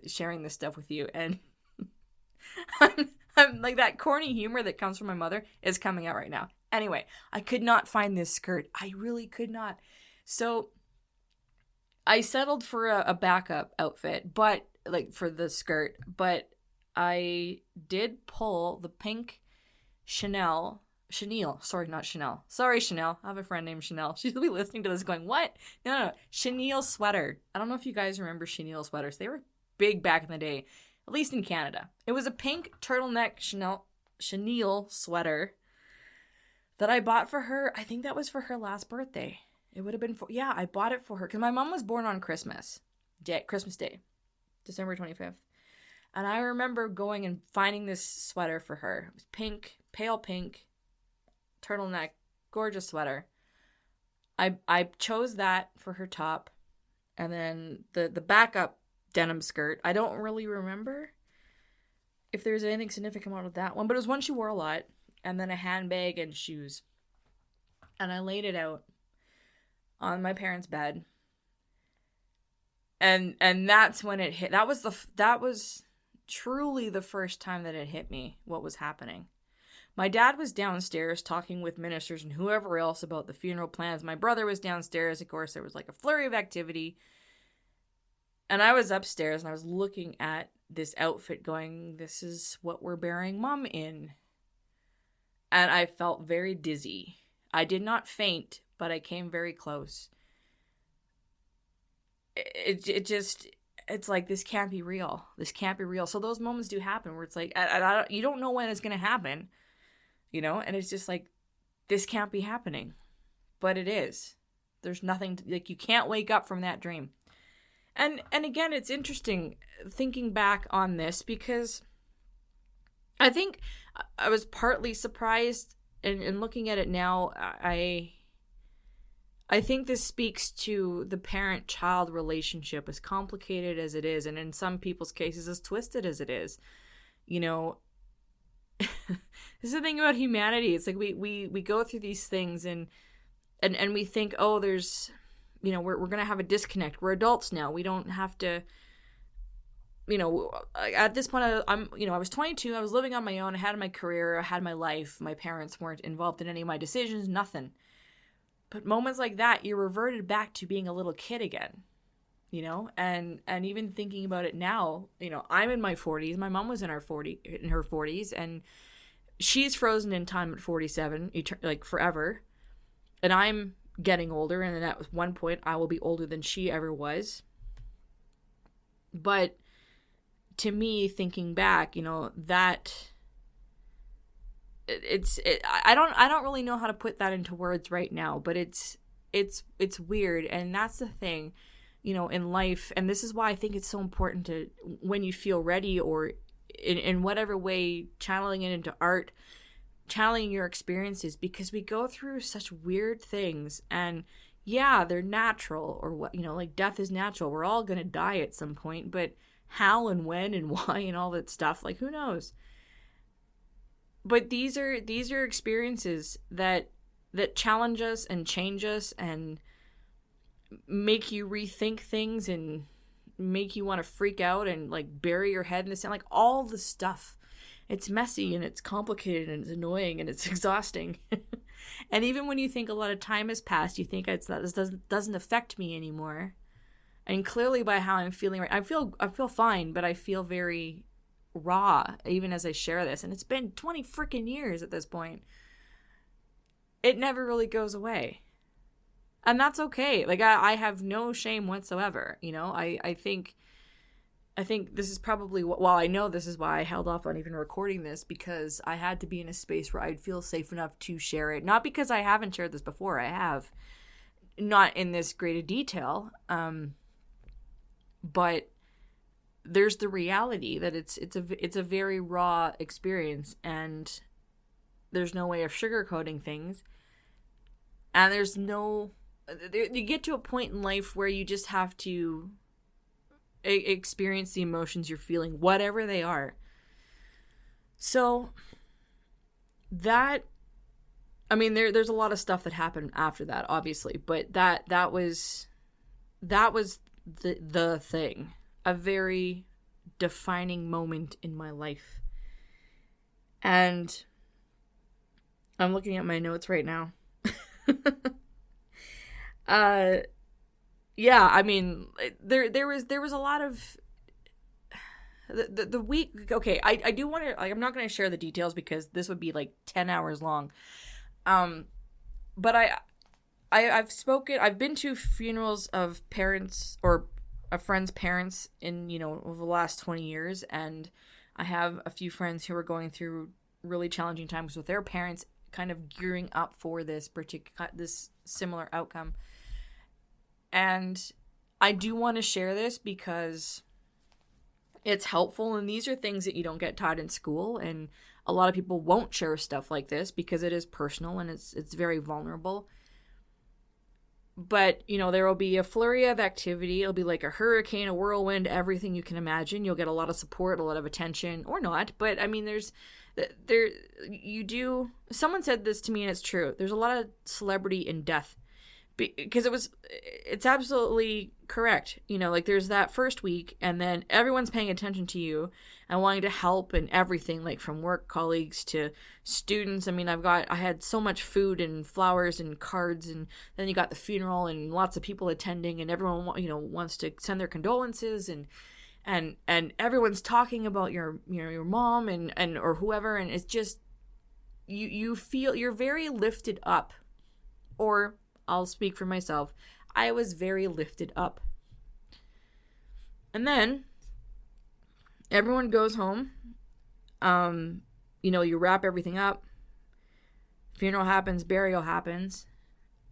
sharing this stuff with you, and I'm like, that corny humor that comes from my mother is coming out right now. Anyway, I could not find this skirt. I really could not. So I settled for a backup outfit, but like for the skirt, but I did pull the pink Chanel. Sorry, not Chanel. Sorry, Chanel. I have a friend named Chanel. She'll be listening to this going, what? No. Chenille sweater. I don't know if you guys remember chenille sweaters. They were big back in the day, at least in Canada. It was a pink turtleneck chenille sweater that I bought for her. I think that was for her last birthday. It would have been I bought it for her because my mom was born on Christmas Day, December 25th. And I remember going and finding this sweater for her. It was pink, pale pink, turtleneck, gorgeous sweater. I chose that for her top, and then the backup denim skirt. I don't really remember if there's anything significant about that one, but it was one she wore a lot, and then a handbag and shoes. And I laid it out on my parents' bed, and that's when it hit. That was truly the first time that it hit me what was happening. My dad was downstairs talking with ministers and whoever else about the funeral plans. My brother was downstairs. Of course, there was like a flurry of activity. And I was upstairs and I was looking at this outfit going, this is what we're burying Mom in. And I felt very dizzy. I did not faint, but I came very close. It's like, this can't be real. This can't be real. So those moments do happen where it's like, you don't know when it's going to happen. You know, and it's just like, this can't be happening. But it is. There's nothing, like, you can't wake up from that dream. And again, it's interesting thinking back on this, because I think I was partly surprised, and looking at it now, I think this speaks to the parent-child relationship, as complicated as it is, and in some people's cases as twisted as it is. You know, this is the thing about humanity. It's like we go through these things and we think, oh, there's, you know, we're going to have a disconnect. We're adults now. We don't have to, you know, at this point, I was 22. I was living on my own. I had my career. I had my life. My parents weren't involved in any of my decisions, nothing. But moments like that, you're reverted back to being a little kid again, you know, and even thinking about it now, you know, I'm in my 40s. My mom was in her 40s, and she's frozen in time at 47, like forever. And I'm getting older, and at one point I will be older than she ever was. But to me, thinking back, you know, that I don't really know how to put that into words right now, but it's weird. And that's the thing, you know, in life. And this is why I think it's so important to, when you feel ready, or in whatever way, channeling it into art, channeling your experiences, because we go through such weird things, and yeah, they're natural, or what, you know, like death is natural. We're all going to die at some point, but how and when and why and all that stuff, like, who knows? But these are experiences that challenge us and change us and make you rethink things and make you want to freak out and like bury your head in the sand, like all the stuff. It's messy and it's complicated and it's annoying and it's exhausting. And even when you think a lot of time has passed, you think this doesn't affect me anymore. And clearly, by how I'm feeling right, I feel fine, but I feel very raw even as I share this, and it's been 20 freaking years at this point. It never really goes away, and that's okay. Like, I have no shame whatsoever, you know. I think this is probably, well, I know this is why I held off on even recording this, because I had to be in a space where I'd feel safe enough to share it. Not because I haven't shared this before. I have, not in this great a detail, but there's the reality that it's a very raw experience, and there's no way of sugarcoating things. And you get to a point in life where you just have to experience the emotions you're feeling, whatever they are. So that, I mean, there's a lot of stuff that happened after that, obviously, but that was the thing, a very defining moment in my life. And I'm looking at my notes right now. Yeah, I mean, there was a lot of the week. Okay, I do want to, like, I'm not going to share the details because this would be like 10 hours long. But I've been to funerals of parents or a friend's parents in, over the last 20 years. And I have a few friends who are going through really challenging times with their parents, kind of gearing up for this similar outcome. And I do want to share this because it's helpful, and these are things that you don't get taught in school, and a lot of people won't share stuff like this because it is personal and it's very vulnerable. But, there will be a flurry of activity. It'll be like a hurricane, a whirlwind, everything you can imagine. You'll get a lot of support, a lot of attention, or not. But, I mean, someone said this to me, and it's true. There's a lot of celebrity in death. Because it's absolutely correct. Like, there's that first week, and then everyone's paying attention to you and wanting to help and everything, like from work colleagues to students. I mean, I had so much food and flowers and cards, and then you got the funeral and lots of people attending, and everyone, wants to send their condolences, and everyone's talking about your mom and or whoever, and it's just, you feel you're very lifted up, or I'll speak for myself. I was very lifted up. And then everyone goes home. You wrap everything up. Funeral happens, burial happens,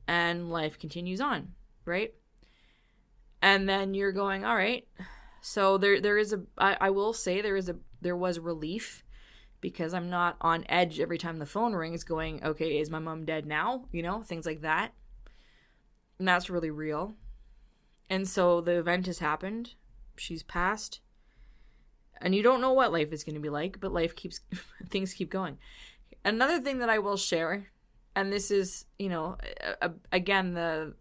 and life continues on, right? And then you're going, all right. So I will say there was relief, because I'm not on edge every time the phone rings going, okay, is my mom dead now? Things like that. And that's really real. And so the event has happened. She's passed. And you don't know what life is going to be like, but things keep going. Another thing that I will share, and this is, again, the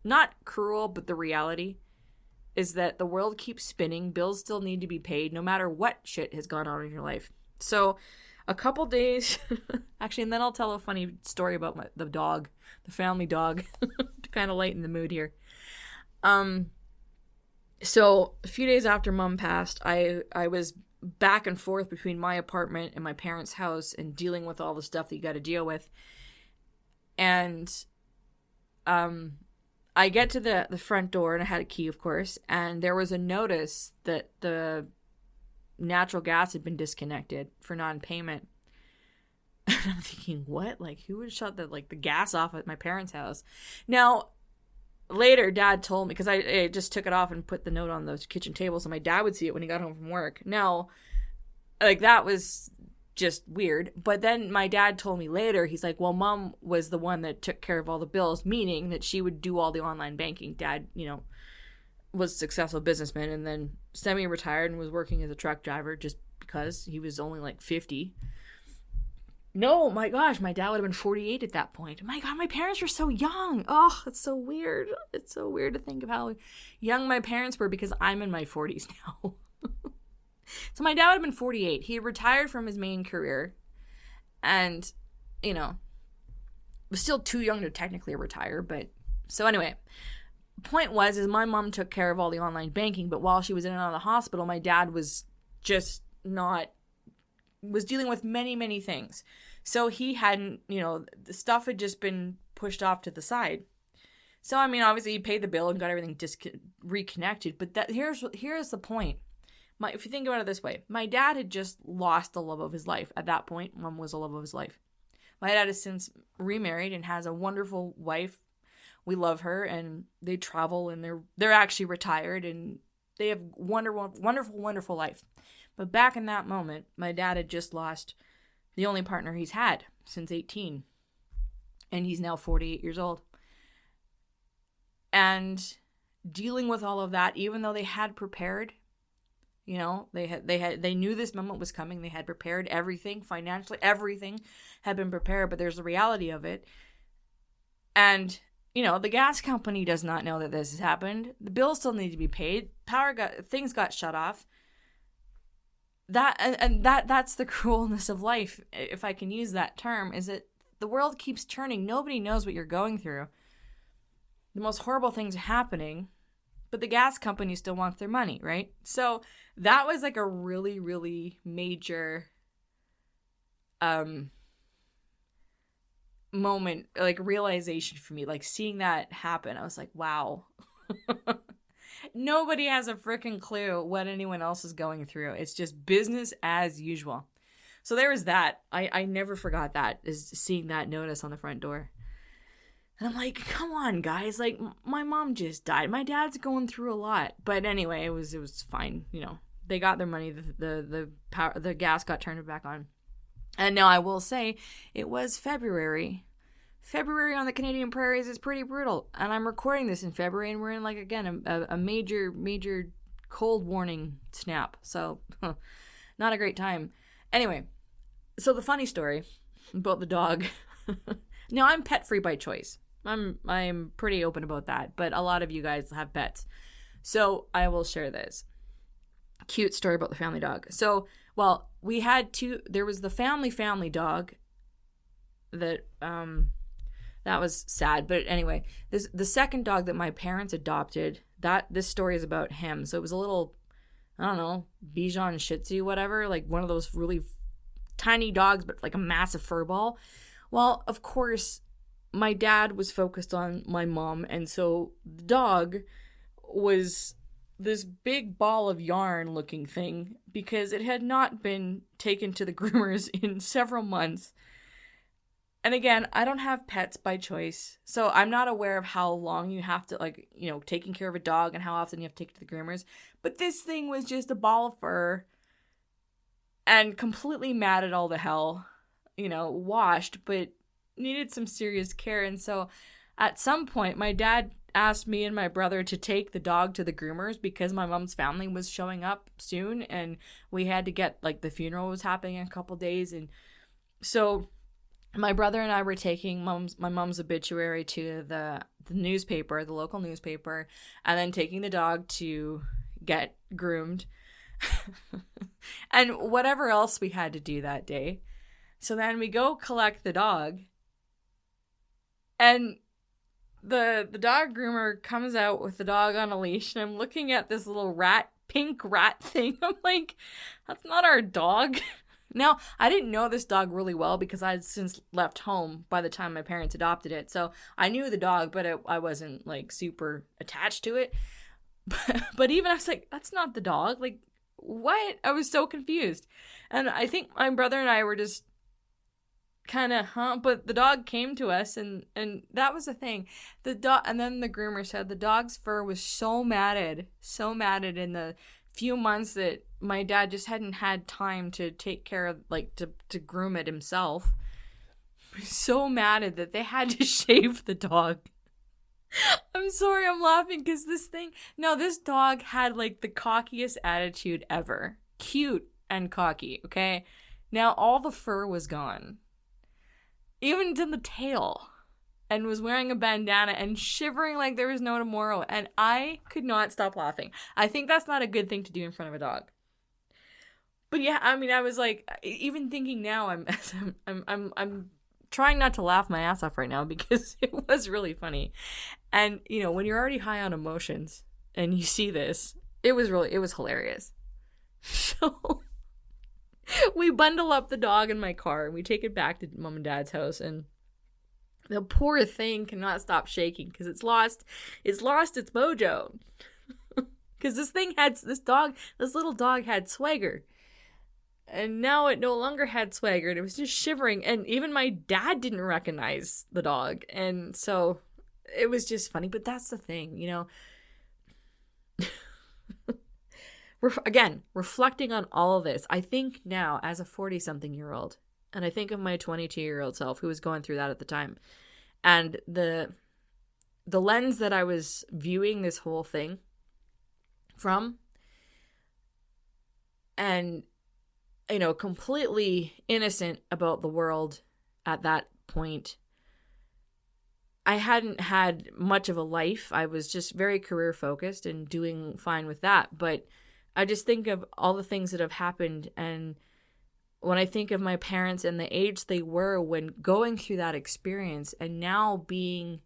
not cruel, but the reality, is that the world keeps spinning. Bills still need to be paid, no matter what shit has gone on in your life. So a couple days, actually, and then I'll tell a funny story about the dog, the family dog, to kind of lighten the mood here. So a few days after Mom passed, I was back and forth between my apartment and my parents' house and dealing with all the stuff that you got to deal with. And I get to the front door, and I had a key, of course, and there was a notice that the natural gas had been disconnected for non-payment. And I'm thinking, what? Like, who would shut the gas off at my parents' house? Now, later, Dad told me, because I just took it off and put the note on the kitchen table so my dad would see it when he got home from work. Now, that was just weird. But then my dad told me later, he's like, well, Mom was the one that took care of all the bills, meaning that she would do all the online banking. Dad, was a successful businessman and then semi-retired and was working as a truck driver just because he was only 50. No, my gosh, my dad would have been 48 at that point. My God, my parents were so young. Oh, it's so weird. It's so weird to think of how young my parents were, because I'm in my 40s now. So my dad would have been 48. He had retired from his main career and, was still too young to technically retire. But so anyway, point was my mom took care of all the online banking, but while she was in and out of the hospital, my dad was dealing with many, many things. So he hadn't, the stuff had just been pushed off to the side. So, I mean, obviously he paid the bill and got everything reconnected, but here's the point. If you think about it this way, my dad had just lost the love of his life. At that point, Mom was the love of his life. My dad has since remarried and has a wonderful wife. We love her, and they travel, and they're actually retired, and they have wonderful, wonderful, wonderful life. But back in that moment, my dad had just lost the only partner he's had since 18, and he's now 48 years old. And dealing with all of that, even though they had prepared, You know, they knew this moment was coming. They had prepared everything financially. Everything had been prepared, but there's the reality of it. And, you know, the gas company does not know that this has happened. The bills still need to be paid. Things got shut off. That's the cruelness of life, if I can use that term, is that the world keeps turning. Nobody knows what you're going through. The most horrible things are happening, but the gas company still wants their money, right? So that was like a really, really major moment, like realization for me, like seeing that happen. I was like, wow. Nobody has a freaking clue what anyone else is going through. It's just business as usual. So there was that. I never forgot that, is seeing that notice on the front door. And I'm like, come on, guys. Like, my mom just died. My dad's going through a lot. But anyway, it was fine. You know, they got their money. The gas got turned back on. And now I will say, it was February. February on the Canadian prairies is pretty brutal. And I'm recording this in February, and we're in, like, again, a major cold warning snap. So, not a great time. Anyway, so the funny story about the dog. Now, I'm pet-free by choice. I'm pretty open about that, but a lot of you guys have pets. So I will share this cute story about the family dog. So, well, we had there was the family dog that was sad. But anyway, the second dog that my parents adopted, this story is about him. So it was a little, I don't know, Bichon Shih Tzu, whatever, like one of those really tiny dogs, but like a massive fur ball. Well, of course, my dad was focused on my mom, and so the dog was this big ball of yarn looking thing because it had not been taken to the groomers in several months. And again, I don't have pets by choice, so I'm not aware of how long you have to, like, you know, taking care of a dog and how often you have to take it to the groomers. But this thing was just a ball of fur and completely matted all the hell, you know, washed, but needed some serious care. And so at some point, my dad asked me and my brother to take the dog to the groomers because my mom's family was showing up soon, and we had to get, like, the funeral was happening in a couple days. And so my brother and I were taking my mom's obituary to the newspaper, the local newspaper, and then taking the dog to get groomed and whatever else we had to do that day. So then we go collect the dog, and the dog groomer comes out with the dog on a leash, and I'm looking at this little pink rat thing. I'm like, that's not our dog. Now, I didn't know this dog really well because I had since left home by the time my parents adopted it. So I knew the dog, but I wasn't, like, super attached to it. But even I was like, that's not the dog. Like, what? I was so confused. And I think my brother and I were just kind of, but the dog came to us, and that was the thing. The dog, and then the groomer said the dog's fur was so matted in the few months that my dad just hadn't had time to take care of, like, to groom it himself. So matted that they had to shave the dog. I'm sorry, I'm laughing because this dog had, like, the cockiest attitude ever. Cute and cocky, okay? Now all the fur was gone, even to the tail, and was wearing a bandana and shivering like there was no tomorrow, and I could not stop laughing. I think that's not a good thing to do in front of a dog. But yeah, I mean, I was like, even thinking now, I'm trying not to laugh my ass off right now because it was really funny. And, you know, when you're already high on emotions and you see this, it was hilarious. So we bundle up the dog in my car and we take it back to mom and dad's house, and the poor thing cannot stop shaking because it's lost its mojo. Because this little dog had swagger. And now it no longer had swagger. It was just shivering. And even my dad didn't recognize the dog. And so it was just funny. But that's the thing, you know. Again, reflecting on all of this, I think now as a 40-something-year-old, and I think of my 22-year-old self who was going through that at the time, and the lens that I was viewing this whole thing from, and, completely innocent about the world at that point. I hadn't had much of a life. I was just very career focused and doing fine with that. But I just think of all the things that have happened, and when I think of my parents and the age they were when going through that experience, and now being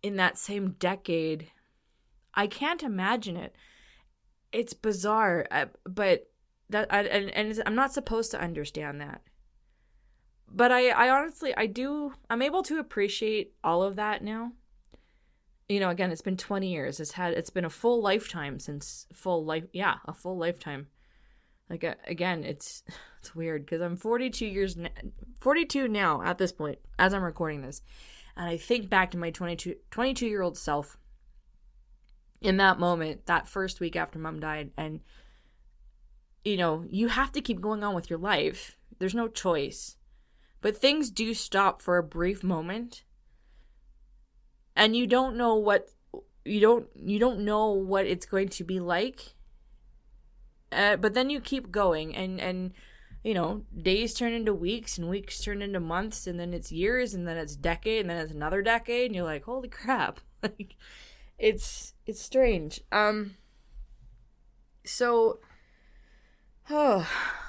in that same decade, I can't imagine it. It's bizarre, but I'm not supposed to understand that. But I honestly, I'm able to appreciate all of that now. Again, it's been 20 years. It's been a full lifetime a full lifetime. Like, again, it's weird because I'm 42 now at this point, as I'm recording this. And I think back to my 22-year-old self in that moment, that first week after Mom died. And, you have to keep going on with your life. There's no choice. But things do stop for a brief moment. And you don't know what it's going to be like. But then you keep going, and days turn into weeks, and weeks turn into months, and then it's years, and then it's decade, and then it's another decade, and you're like, holy crap. Like, it's strange. All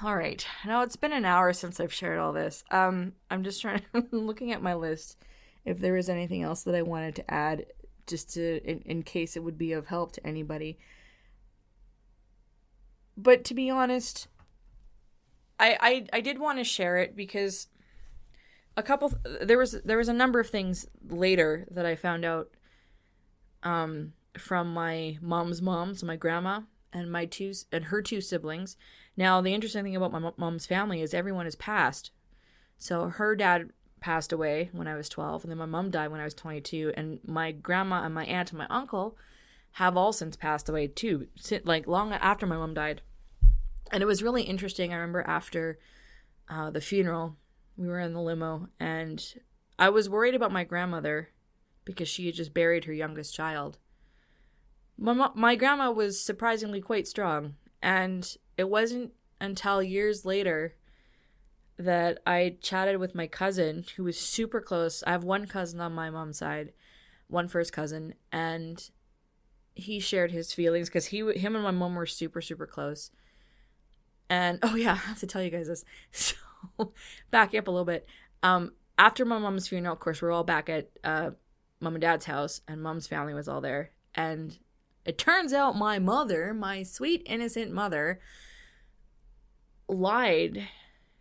right. Now it's been an hour since I've shared all this. I'm just looking at my list if there was anything else that I wanted to add, just in case it would be of help to anybody. But to be honest, I did want to share it because there was a number of things later that I found out from my mom's mom, so my grandma, and her two siblings. Now, the interesting thing about my mom's family is everyone has passed. So her dad passed away when I was 12, and then my mom died when I was 22, and my grandma and my aunt and my uncle have all since passed away too, like long after my mom died. And it was really interesting. I remember after the funeral, we were in the limo, and I was worried about my grandmother because she had just buried her youngest child. My grandma was surprisingly quite strong, and it wasn't until years later that I chatted with my cousin, who was super close. I have one cousin on my mom's side, one first cousin, and he shared his feelings because him and my mom were super, super close. And, oh yeah, I have to tell you guys this. So, back up a little bit. After my mom's funeral, of course, we're all back at mom and dad's house, and mom's family was all there. And it turns out my mother, my sweet, innocent mother, lied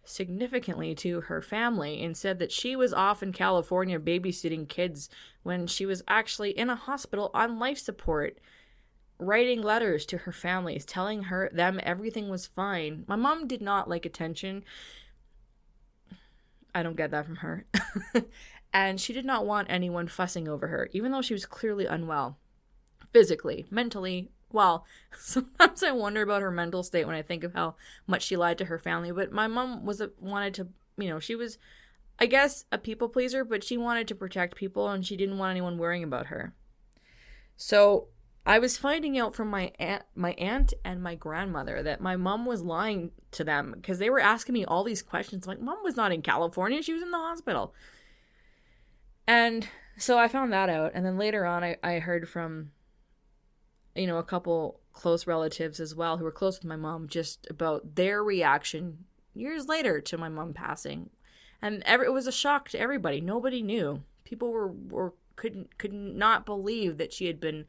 significantly to her family and said that she was off in California babysitting kids when she was actually in a hospital on life support, writing letters to her families, telling them everything was fine. My mom did not like attention. I don't get that from her. And she did not want anyone fussing over her, even though she was clearly unwell. Physically, mentally, well, sometimes I wonder about her mental state when I think of how much she lied to her family. But my mom wanted to, she was, I guess, a people pleaser, but she wanted to protect people, and she didn't want anyone worrying about her. So I was finding out from my aunt and my grandmother that my mom was lying to them because they were asking me all these questions. Like, Mom was not in California; she was in the hospital. And so I found that out, and then later on, I heard from a couple close relatives as well who were close with my mom, just about their reaction years later to my mom passing. And it was a shock to everybody. Nobody knew. People could not believe that she had been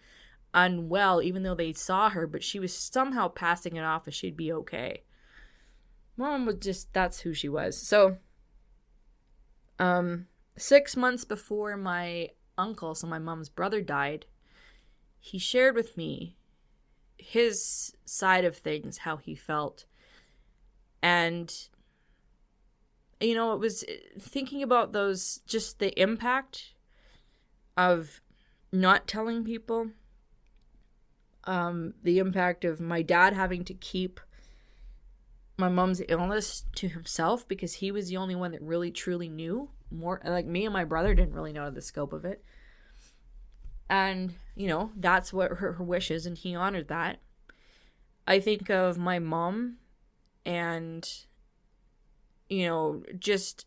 unwell, even though they saw her, but she was somehow passing it off as she'd be okay. Mom was that's who she was. So 6 months before my uncle, so my mom's brother, died, he shared with me his side of things, how he felt. And, it was thinking about just the impact of not telling people, the impact of my dad having to keep my mom's illness to himself because he was the only one that really truly knew. More like me and my brother didn't really know the scope of it. And, that's what her wish is, and he honored that. I think of my mom and, just,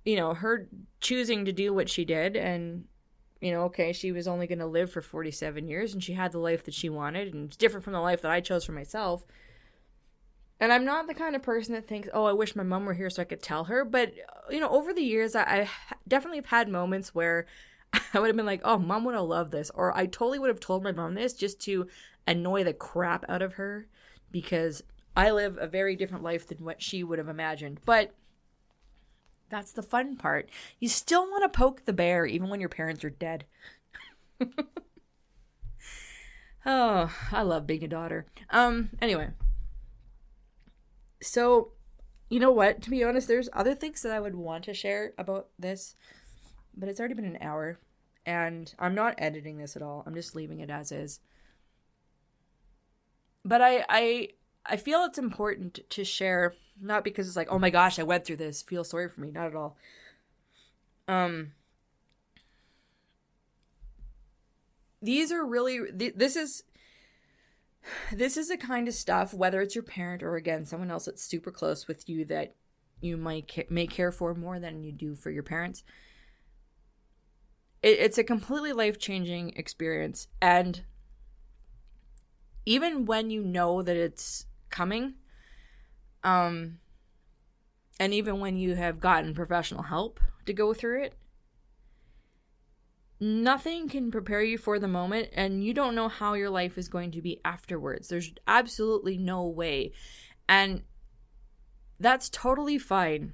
her choosing to do what she did. And, okay, she was only going to live for 47 years and she had the life that she wanted, and it's different from the life that I chose for myself. And I'm not the kind of person that thinks, oh, I wish my mom were here so I could tell her. But, over the years, I definitely have had moments where I would have been like, oh, mom would have loved this. Or I totally would have told my mom this just to annoy the crap out of her, because I live a very different life than what she would have imagined. But that's the fun part. You still want to poke the bear even when your parents are dead. Oh, I love being a daughter. Anyway. So, you know what? To be honest, there's other things that I would want to share about this, but it's already been an hour, and I'm not editing this at all. I'm just leaving it as is. But I feel it's important to share, not because it's like, oh my gosh, I went through this, feel sorry for me, not at all. These are really, this is the kind of stuff, whether it's your parent or, again, someone else that's super close with you that you may care for more than you do for your parents. It's a completely life-changing experience. And even when you know that it's coming, and even when you have gotten professional help to go through it, nothing can prepare you for the moment, and you don't know how your life is going to be afterwards. There's absolutely no way. And that's totally fine.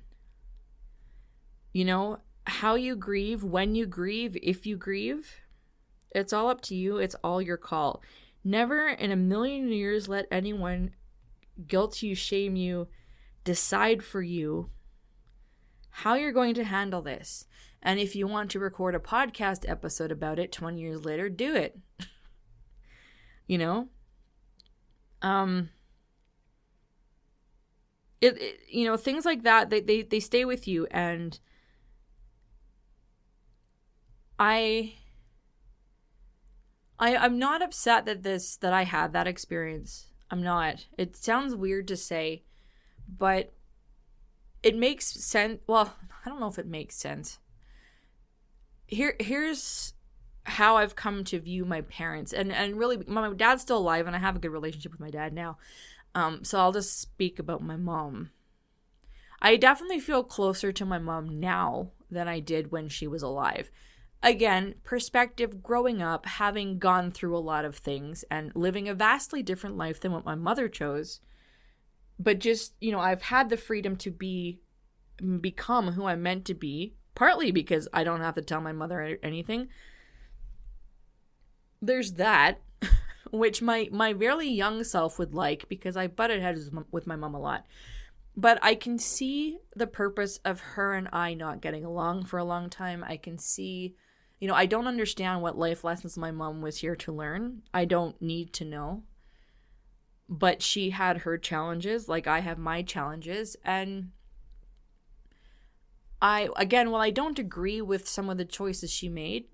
How you grieve, when you grieve, if you grieve, it's all up to you. It's all your call. Never in a million years let anyone guilt you, shame you, decide for you how you're going to handle this. And if you want to record a podcast episode about it 20 years later, do it. Things like that, they stay with you. And I'm not upset that I had that experience. I'm not. It sounds weird to say, but it makes sense. Well, I don't know if it makes sense. Here's how I've come to view my parents, and really, my dad's still alive, and I have a good relationship with my dad now. So I'll just speak about my mom. I definitely feel closer to my mom now than I did when she was alive. Again, perspective, growing up, having gone through a lot of things, and living a vastly different life than what my mother chose. But just, I've had the freedom to become who I'm meant to be. Partly because I don't have to tell my mother anything. There's that, which my very young self would like, because I butted heads with my mom a lot. But I can see the purpose of her and I not getting along for a long time. I can see, I don't understand what life lessons my mom was here to learn. I don't need to know. But she had her challenges, like I have my challenges, and while I don't agree with some of the choices she made,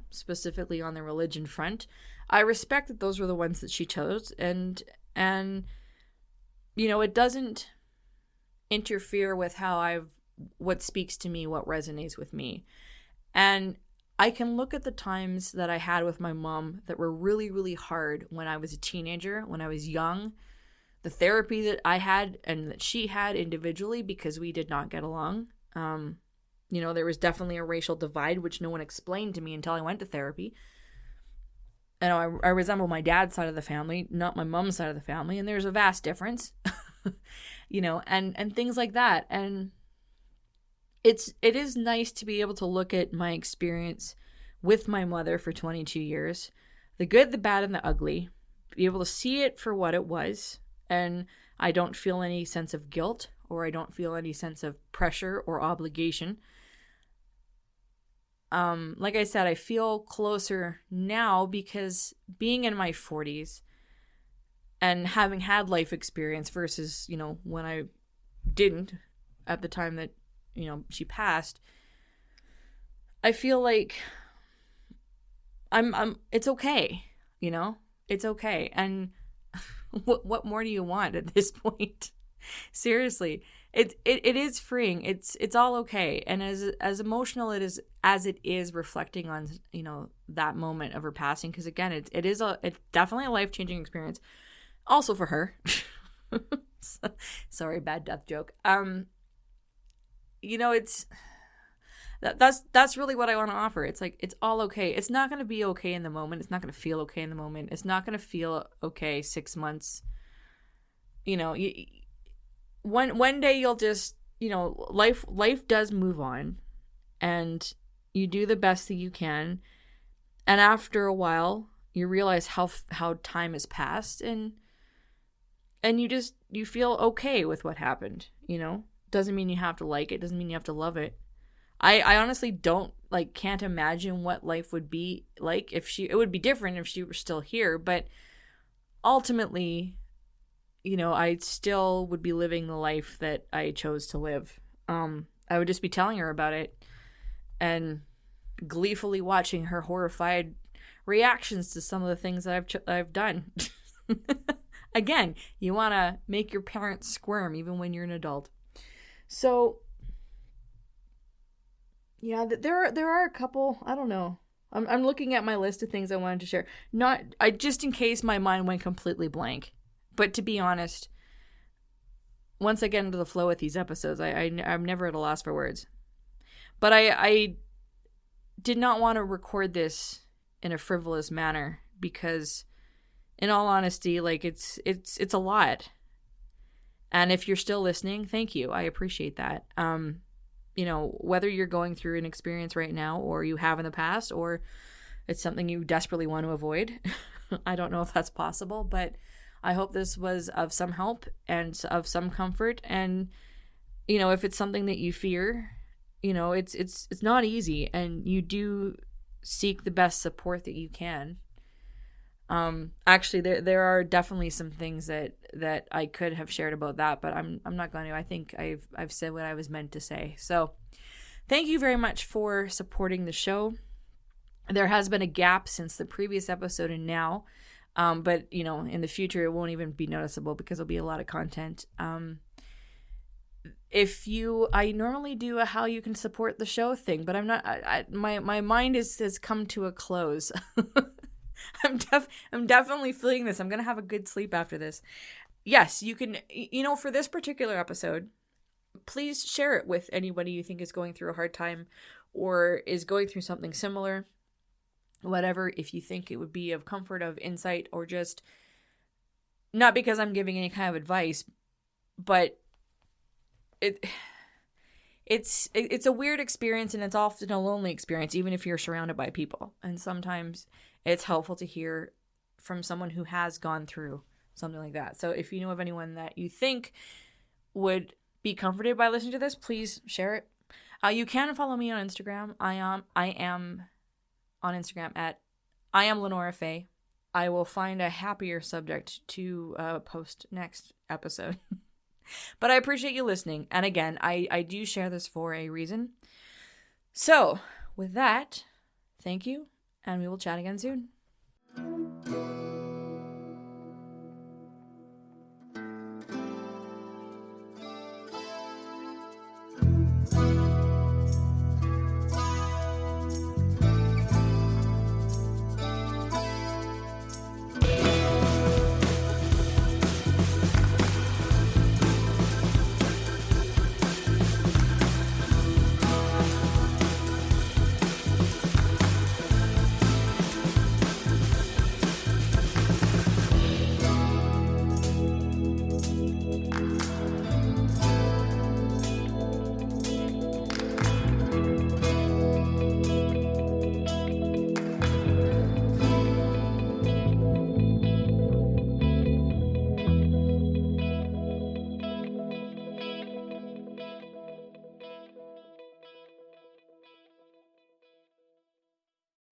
specifically on the religion front, I respect that those were the ones that she chose, and it doesn't interfere with what speaks to me, what resonates with me. And I can look at the times that I had with my mom that were really, really hard when I was a teenager, when I was young, the therapy that I had and that she had individually, because we did not get along. There was definitely a racial divide, which no one explained to me until I went to therapy. And I resemble my dad's side of the family, not my mom's side of the family. And there's a vast difference, and things like that. And it is nice to be able to look at my experience with my mother for 22 years, the good, the bad, and the ugly, be able to see it for what it was. And I don't feel any sense of guilt, or I don't feel any sense of pressure or obligation. Like I said, I feel closer now because being in my 40s and having had life experience versus, when I didn't at the time that, she passed, I feel like it's okay, it's okay. And What more do you want at this point? Seriously, it is freeing. It's all okay. And as emotional as it is reflecting on, that moment of her passing, because again, it's definitely a life-changing experience. Also for her. Sorry, bad death joke. It's that's really what I want to offer. It's like, it's all okay. It's not going to be okay in the moment. It's not going to feel okay in the moment. It's not going to feel okay 6 months. One day you'll just, life does move on, and you do the best that you can. And after a while, you realize how time has passed, and you feel okay with what happened. Doesn't mean you have to like it. Doesn't mean you have to love it. I honestly can't imagine what life would be like it would be different if she were still here, but ultimately, I still would be living the life that I chose to live. I would just be telling her about it and gleefully watching her horrified reactions to some of the things that I've done. Again, you want to make your parents squirm even when you're an adult. So, yeah, there are a couple, I don't know. I'm looking at my list of things I wanted to share. Just in case my mind went completely blank. But to be honest, once I get into the flow with these episodes, I'm never at a loss for words. But I did not want to record this in a frivolous manner because, in all honesty, it's a lot. And if you're still listening, thank you. I appreciate that. Whether you're going through an experience right now, or you have in the past, or it's something you desperately want to avoid. I don't know if that's possible, but I hope this was of some help and of some comfort. And, if it's something that you fear, it's not easy, and you do seek the best support that you can. Actually, there are definitely some things that I could have shared about that, but I'm not going to. I think I've said what I was meant to say. So thank you very much for supporting the show. There has been a gap since the previous episode and now, but in the future it won't even be noticeable because there'll be a lot of content. I normally do a how you can support the show thing, but I'm not. My mind has come to a close. I'm definitely feeling this. I'm going to have a good sleep after this. Yes, you can, for this particular episode, please share it with anybody you think is going through a hard time or is going through something similar. Whatever, if you think it would be of comfort, of insight, or just not because I'm giving any kind of advice, but it's a weird experience, and it's often a lonely experience, even if you're surrounded by people. And sometimes it's helpful to hear from someone who has gone through something like that. So if you know of anyone that you think would be comforted by listening to this, please share it. You can follow me on Instagram. I am on Instagram at I am LeNora Faye. I will find a happier subject to post next episode. But I appreciate you listening. And again, I do share this for a reason. So with that, thank you. And we will chat again soon.